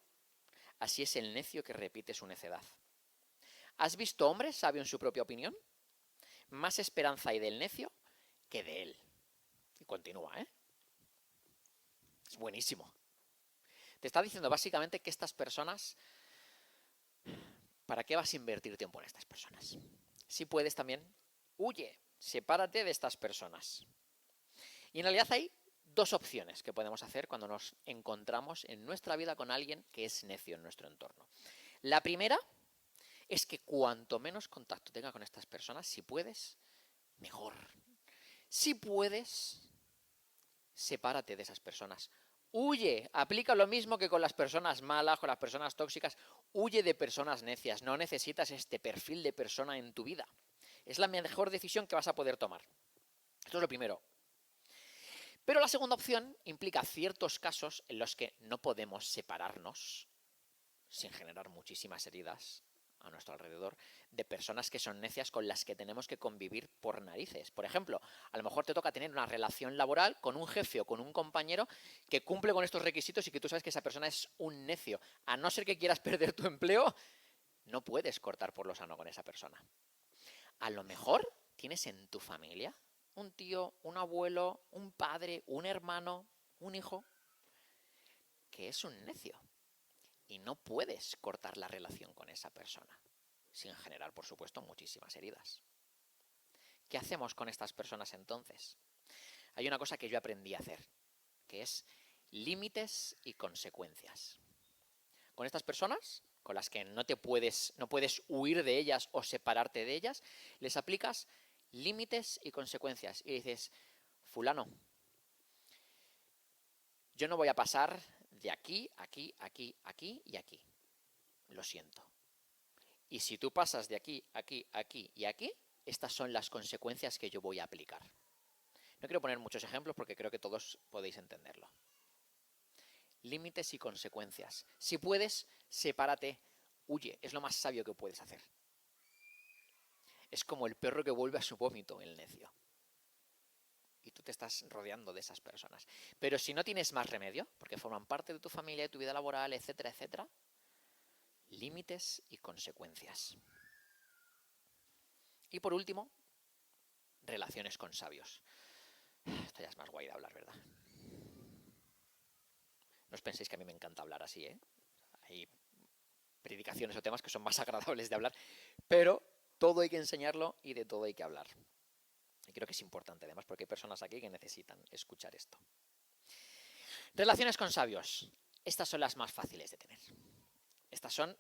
así es el necio que repite su necedad. ¿Has visto hombre sabio en su propia opinión? Más esperanza hay del necio que de él. Y continúa, ¿eh? Es buenísimo. Te está diciendo básicamente que estas personas, ¿para qué vas a invertir tiempo en estas personas? Si puedes también, huye, sepárate de estas personas. Y en realidad hay dos opciones que podemos hacer cuando nos encontramos en nuestra vida con alguien que es necio en nuestro entorno. La primera es que cuanto menos contacto tenga con estas personas, si puedes, mejor. Si puedes, sepárate de esas personas. Huye, aplica lo mismo que con las personas malas, con las personas tóxicas. Huye de personas necias, no necesitas este perfil de persona en tu vida. Es la mejor decisión que vas a poder tomar. Esto es lo primero. Pero la segunda opción implica ciertos casos en los que no podemos separarnos, sin generar muchísimas heridas a nuestro alrededor, de personas que son necias con las que tenemos que convivir por narices. Por ejemplo, a lo mejor te toca tener una relación laboral con un jefe o con un compañero que cumple con estos requisitos y que tú sabes que esa persona es un necio. A no ser que quieras perder tu empleo, no puedes cortar por lo sano con esa persona. A lo mejor tienes en tu familia un tío, un abuelo, un padre, un hermano, un hijo, que es un necio. Y no puedes cortar la relación con esa persona, sin generar, por supuesto, muchísimas heridas. ¿Qué hacemos con estas personas entonces? Hay una cosa que yo aprendí a hacer, que es límites y consecuencias. Con estas personas, con las que no puedes huir de ellas o separarte de ellas, les aplicas límites y consecuencias. Y dices, fulano, yo no voy a pasar de aquí, aquí, aquí, aquí y aquí. Lo siento. Y si tú pasas de aquí, aquí, aquí y aquí, estas son las consecuencias que yo voy a aplicar. No quiero poner muchos ejemplos porque creo que todos podéis entenderlo. Límites y consecuencias. Si puedes, sepárate, huye. Es lo más sabio que puedes hacer. Es como el perro que vuelve a su vómito, el necio. Y tú te estás rodeando de esas personas. Pero si no tienes más remedio, porque forman parte de tu familia, de tu vida laboral, etcétera, etcétera, límites y consecuencias. Y por último, relaciones con sabios. Esto ya es más guay de hablar, ¿verdad? No os penséis que a mí me encanta hablar así, ¿eh? Hay predicaciones o temas que son más agradables de hablar, pero todo hay que enseñarlo y de todo hay que hablar. Y creo que es importante además porque hay personas aquí que necesitan escuchar esto. Relaciones con sabios. Estas son las más fáciles de tener. Estas son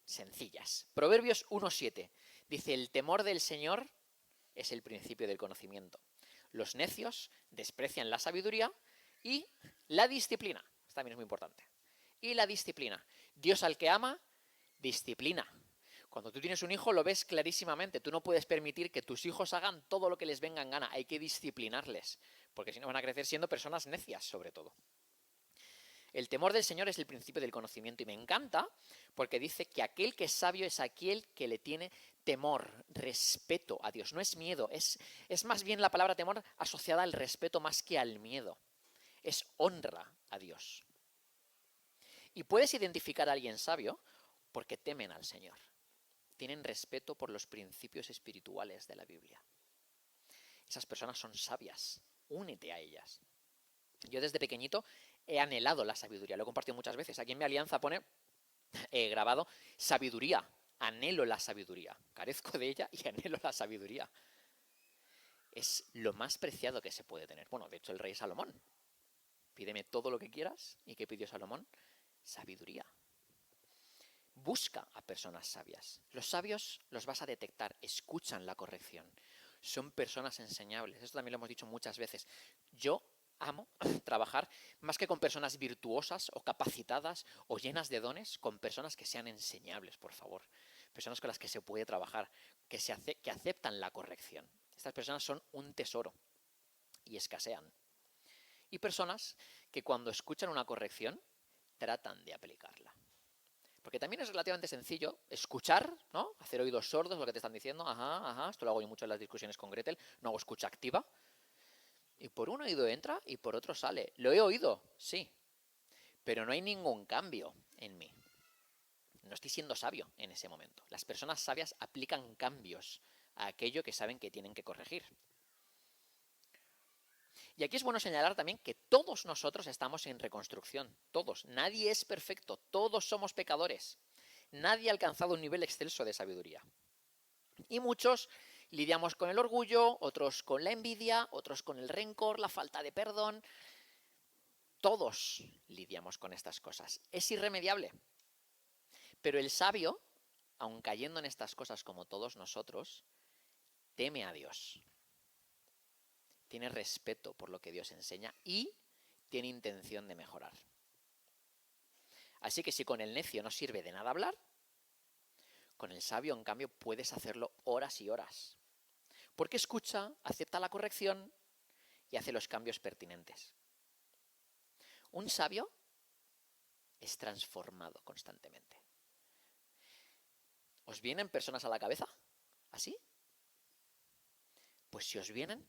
sencillas. Proverbios 1:7 dice: el temor del Señor es el principio del conocimiento. Los necios desprecian la sabiduría y la disciplina. Esta también es muy importante. Y la disciplina. Dios al que ama, disciplina. Cuando tú tienes un hijo lo ves clarísimamente. Tú no puedes permitir que tus hijos hagan todo lo que les venga en gana. Hay que disciplinarles, porque si no van a crecer siendo personas necias, sobre todo. El temor del Señor es el principio del conocimiento y me encanta porque dice que aquel que es sabio es aquel que le tiene temor, respeto a Dios. No es miedo, es más bien la palabra temor asociada al respeto más que al miedo. Es honra a Dios. Y puedes identificar a alguien sabio porque temen al Señor. Tienen respeto por los principios espirituales de la Biblia. Esas personas son sabias. Únete a ellas. Yo desde pequeñito he anhelado la sabiduría. Lo he compartido muchas veces. Aquí en mi alianza pone grabado sabiduría. Anhelo la sabiduría. Carezco de ella y anhelo la sabiduría. Es lo más preciado que se puede tener. Bueno, de hecho el rey Salomón. Pídeme todo lo que quieras. ¿Y qué pidió Salomón? Sabiduría. Busca a personas sabias. Los sabios los vas a detectar, escuchan la corrección. Son personas enseñables. Esto también lo hemos dicho muchas veces. Yo amo trabajar más que con personas virtuosas o capacitadas o llenas de dones, con personas que sean enseñables, por favor. Personas con las que se puede trabajar, que aceptan la corrección. Estas personas son un tesoro y escasean. Y personas que cuando escuchan una corrección tratan de aplicarla. Porque también es relativamente sencillo escuchar, ¿no? Hacer oídos sordos lo que te están diciendo. Ajá, ajá. Esto lo hago yo mucho en las discusiones con Gretel. No hago escucha activa. Y por un oído entra y por otro sale. ¿Lo he oído? Sí. Pero no hay ningún cambio en mí. No estoy siendo sabio en ese momento. Las personas sabias aplican cambios a aquello que saben que tienen que corregir. Y aquí es bueno señalar también que todos nosotros estamos en reconstrucción. Todos. Nadie es perfecto. Todos somos pecadores. Nadie ha alcanzado un nivel excelso de sabiduría. Y muchos lidiamos con el orgullo, otros con la envidia, otros con el rencor, la falta de perdón. Todos lidiamos con estas cosas. Es irremediable. Pero el sabio, aun cayendo en estas cosas como todos nosotros, teme a Dios. Tiene respeto por lo que Dios enseña y tiene intención de mejorar. Así que si con el necio no sirve de nada hablar, con el sabio, en cambio, puedes hacerlo horas y horas. Porque escucha, acepta la corrección y hace los cambios pertinentes. Un sabio es transformado constantemente. ¿Os vienen personas a la cabeza? ¿Así? Pues si os vienen,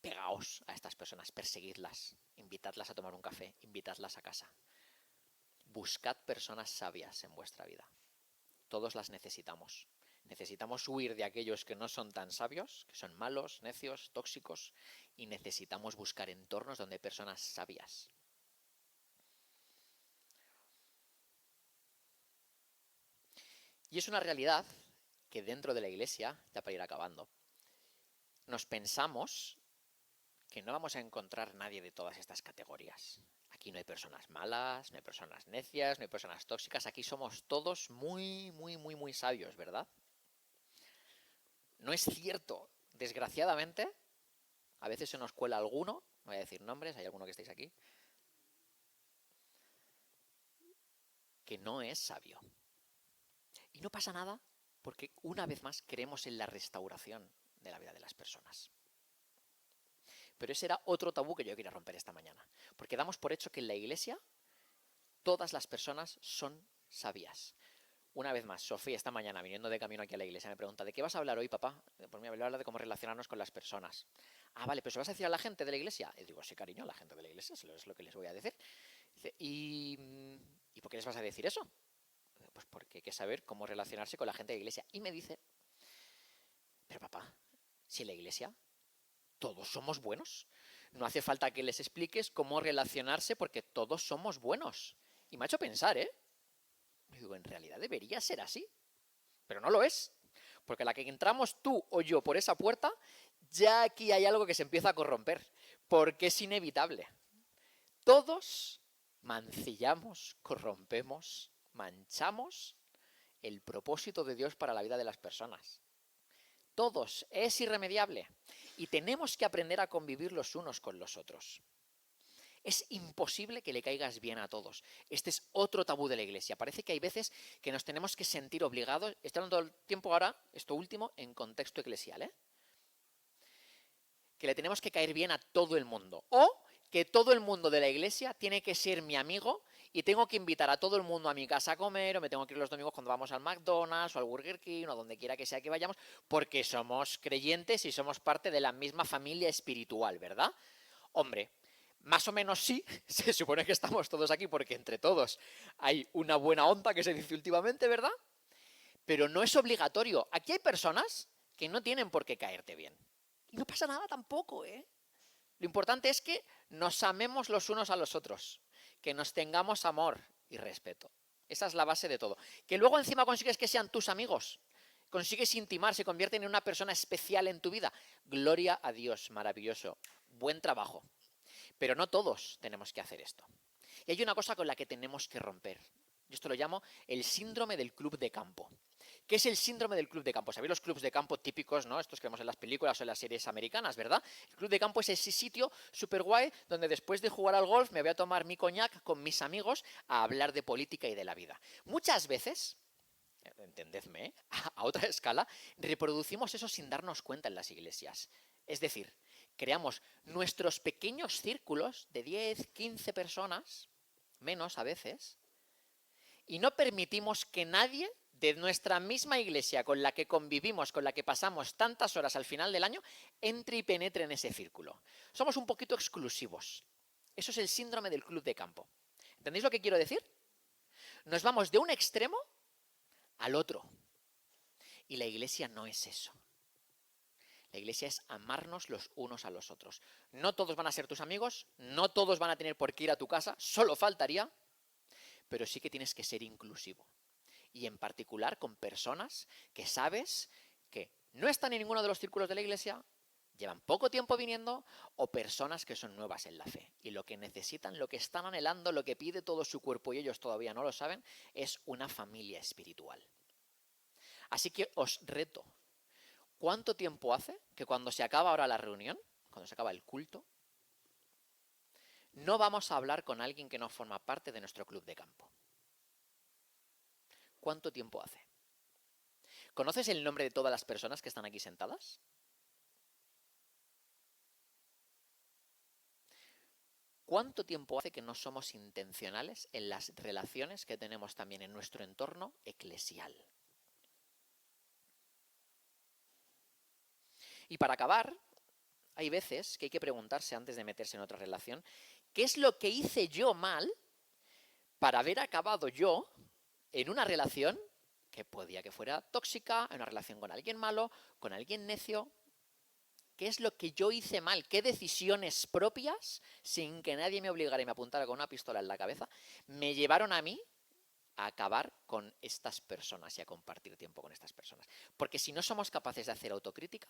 pegaos a estas personas, perseguidlas, invitadlas a tomar un café, invitadlas a casa. Buscad personas sabias en vuestra vida. Todos las necesitamos. Necesitamos huir de aquellos que no son tan sabios, que son malos, necios, tóxicos, y necesitamos buscar entornos donde hay personas sabias. Y es una realidad que dentro de la Iglesia, ya para ir acabando, nos pensamos que no vamos a encontrar nadie de todas estas categorías. Aquí no hay personas malas, no hay personas necias, no hay personas tóxicas. Aquí somos todos muy, muy, muy, muy sabios, ¿verdad? No es cierto. Desgraciadamente, a veces se nos cuela alguno, no voy a decir nombres, hay alguno que estáis aquí, que no es sabio. Y no pasa nada porque una vez más creemos en la restauración de la vida de las personas. Pero ese era otro tabú que yo quería romper esta mañana. Porque damos por hecho que en la Iglesia todas las personas son sabias. Una vez más, Sofía esta mañana viniendo de camino aquí a la iglesia me pregunta: ¿de qué vas a hablar hoy, papá? Pues me voy a hablar de cómo relacionarnos con las personas. Ah, vale, pero ¿se vas a decir a la gente de la iglesia? Y digo: sí, cariño, a la gente de la iglesia es lo que les voy a decir. Dice: ¿y por qué les vas a decir eso? Pues porque hay que saber cómo relacionarse con la gente de la iglesia. Y me dice: pero papá, si en la iglesia todos somos buenos, no hace falta que les expliques cómo relacionarse porque todos somos buenos. Y me ha hecho pensar, ¿eh? Y digo, en realidad debería ser así, pero no lo es. Porque a la que entramos tú o yo por esa puerta, ya aquí hay algo que se empieza a corromper, porque es inevitable. Todos mancillamos, corrompemos, manchamos el propósito de Dios para la vida de las personas. Todos, es irremediable. Y tenemos que aprender a convivir los unos con los otros. Es imposible que le caigas bien a todos. Este es otro tabú de la Iglesia. Parece que hay veces que nos tenemos que sentir obligados. Estoy hablando todo el tiempo ahora, esto último, en contexto eclesial, ¿eh? Que le tenemos que caer bien a todo el mundo. O que todo el mundo de la Iglesia tiene que ser mi amigo y tengo que invitar a todo el mundo a mi casa a comer, o me tengo que ir los domingos cuando vamos al McDonald's o al Burger King o donde quiera que sea que vayamos, porque somos creyentes y somos parte de la misma familia espiritual, ¿verdad? Hombre, más o menos sí, se supone que estamos todos aquí porque entre todos hay una buena onda que se dice últimamente, ¿verdad? Pero no es obligatorio. Aquí hay personas que no tienen por qué caerte bien. Y no pasa nada tampoco, ¿eh? Lo importante es que nos amemos los unos a los otros, que nos tengamos amor y respeto. Esa es la base de todo. Que luego encima consigues que sean tus amigos, consigues intimar, se convierten en una persona especial en tu vida. Gloria a Dios, maravilloso. Buen trabajo. Pero no todos tenemos que hacer esto. Y hay una cosa con la que tenemos que romper. Yo esto lo llamo el síndrome del club de campo. ¿Qué es el síndrome del club de campo? ¿Sabéis los clubs de campo típicos, ¿no? Estos que vemos en las películas o en las series americanas, ¿verdad? El club de campo es ese sitio súper guay donde después de jugar al golf me voy a tomar mi coñac con mis amigos a hablar de política y de la vida. Muchas veces, entendedme, ¿eh? A otra escala, reproducimos eso sin darnos cuenta en las iglesias. Es decir, creamos nuestros pequeños círculos de 10, 15 personas, menos a veces, y no permitimos que nadie de nuestra misma iglesia con la que convivimos, con la que pasamos tantas horas al final del año, entre y penetre en ese círculo. Somos un poquito exclusivos. Eso es el síndrome del club de campo. ¿Entendéis lo que quiero decir? Nos vamos de un extremo al otro. Y la iglesia no es eso. La iglesia es amarnos los unos a los otros. No todos van a ser tus amigos, no todos van a tener por qué ir a tu casa, solo faltaría, pero sí que tienes que ser inclusivo. Y en particular con personas que sabes que no están en ninguno de los círculos de la iglesia, llevan poco tiempo viniendo, o personas que son nuevas en la fe. Y lo que necesitan, lo que están anhelando, lo que pide todo su cuerpo y ellos todavía no lo saben, es una familia espiritual. Así que os reto. ¿Cuánto tiempo hace que cuando se acaba ahora la reunión, cuando se acaba el culto, no vamos a hablar con alguien que no forma parte de nuestro club de campo? ¿Cuánto tiempo hace? ¿Conoces el nombre de todas las personas que están aquí sentadas? ¿Cuánto tiempo hace que no somos intencionales en las relaciones que tenemos también en nuestro entorno eclesial? Y para acabar, hay veces que hay que preguntarse antes de meterse en otra relación, ¿qué es lo que hice yo mal para haber acabado yo en una relación que podía que fuera tóxica, en una relación con alguien malo, con alguien necio? ¿Qué es lo que yo hice mal? ¿Qué decisiones propias, sin que nadie me obligara y me apuntara con una pistola en la cabeza, me llevaron a mí a acabar con estas personas y a compartir tiempo con estas personas? Porque si no somos capaces de hacer autocrítica,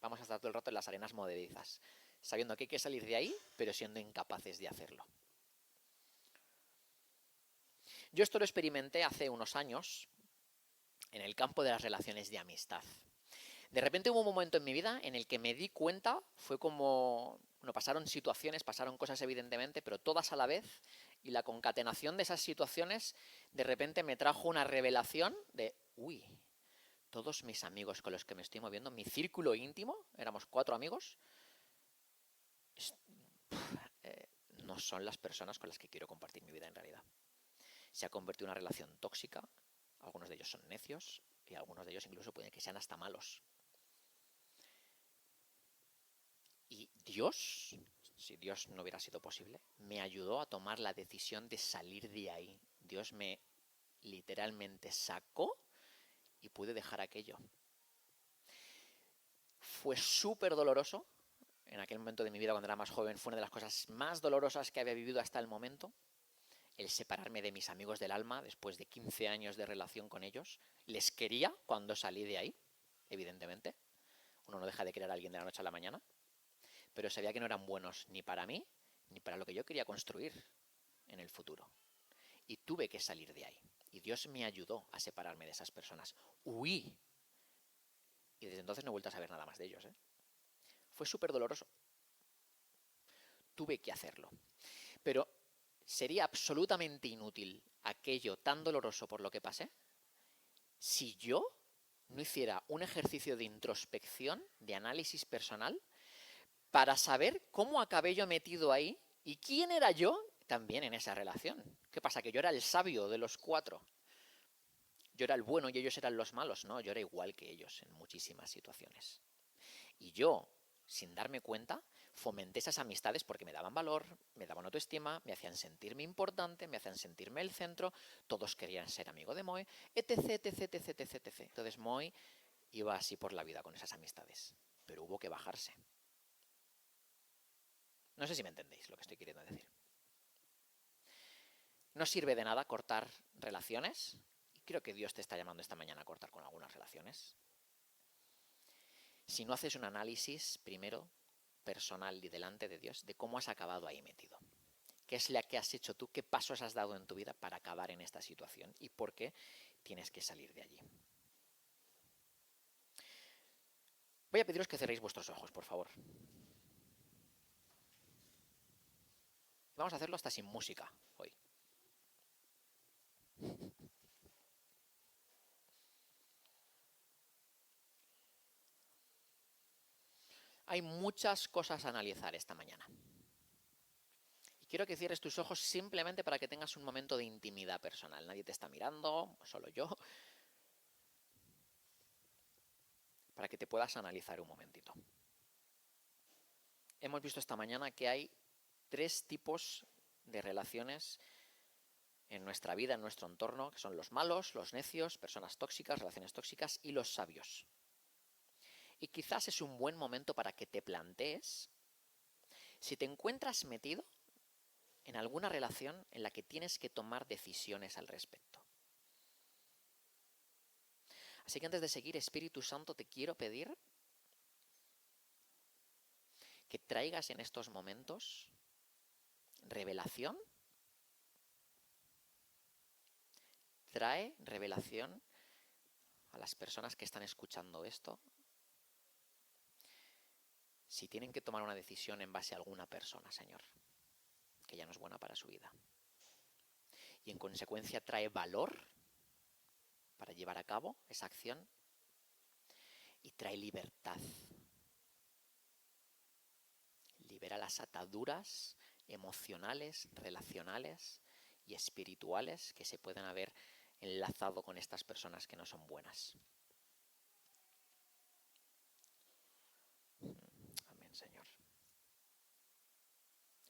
vamos a estar todo el rato en las arenas movedizas, sabiendo que hay que salir de ahí, pero siendo incapaces de hacerlo. Yo esto lo experimenté hace unos años en el campo de las relaciones de amistad. De repente hubo un momento en mi vida en el que me di cuenta, fue como, bueno, pasaron situaciones, pasaron cosas evidentemente, pero todas a la vez, y la concatenación de esas situaciones de repente me trajo una revelación de, uy, todos mis amigos con los que me estoy moviendo, mi círculo íntimo, éramos 4 amigos, no son las personas con las que quiero compartir mi vida en realidad. Se ha convertido en una relación tóxica, algunos de ellos son necios, y algunos de ellos incluso pueden que sean hasta malos. Y Dios, si Dios no hubiera sido posible, me ayudó a tomar la decisión de salir de ahí. Dios me literalmente sacó y pude dejar aquello. Fue súper doloroso. En aquel momento de mi vida, cuando era más joven, fue una de las cosas más dolorosas que había vivido hasta el momento. el separarme de mis amigos del alma después de 15 años de relación con ellos. Les quería cuando salí de ahí, evidentemente. Uno no deja de querer a alguien de la noche a la mañana. Pero sabía que no eran buenos ni para mí, ni para lo que yo quería construir en el futuro. Y tuve que salir de ahí. Y Dios me ayudó a separarme de esas personas. Huí. Y desde entonces no he vuelto a saber nada más de ellos, ¿eh? Fue súper doloroso. Tuve que hacerlo. Pero sería absolutamente inútil aquello tan doloroso por lo que pasé si yo no hiciera un ejercicio de introspección, de análisis personal, para saber cómo acabé yo metido ahí y quién era yo también en esa relación. ¿Qué pasa? Que yo era el sabio de los 4. Yo era el bueno y ellos eran los malos. No, yo era igual que ellos en muchísimas situaciones. Y yo, sin darme cuenta, fomenté esas amistades porque me daban valor, me daban autoestima, me hacían sentirme importante, me hacían sentirme el centro, todos querían ser amigo de Moe, etc, etc, etc, etc, etc. Entonces Moe iba así por la vida con esas amistades, pero hubo que bajarse. No sé si me entendéis lo que estoy queriendo decir. No sirve de nada cortar relaciones, y creo que Dios te está llamando esta mañana a cortar con algunas relaciones, si no haces un análisis primero personal y delante de Dios de cómo has acabado ahí metido. ¿Qué es la que has hecho tú? ¿Qué pasos has dado en tu vida para acabar en esta situación? ¿Y por qué tienes que salir de allí? Voy a pediros que cerréis vuestros ojos, por favor. Vamos a hacerlo hasta sin música hoy. Hay muchas cosas a analizar esta mañana. Y quiero que cierres tus ojos simplemente para que tengas un momento de intimidad personal. Nadie te está mirando, solo yo. Para que te puedas analizar un momentito. Hemos visto esta mañana que hay 3 tipos de relaciones en nuestra vida, en nuestro entorno, que son los malos, los necios, personas tóxicas, relaciones tóxicas y los sabios. Y quizás es un buen momento para que te plantees si te encuentras metido en alguna relación en la que tienes que tomar decisiones al respecto. Así que antes de seguir, Espíritu Santo, te quiero pedir que traigas en estos momentos revelación. Trae revelación a las personas que están escuchando esto, si tienen que tomar una decisión en base a alguna persona, Señor, que ya no es buena para su vida. Y en consecuencia trae valor para llevar a cabo esa acción y trae libertad. Libera las ataduras emocionales, relacionales y espirituales que se pueden haber enlazado con estas personas que no son buenas.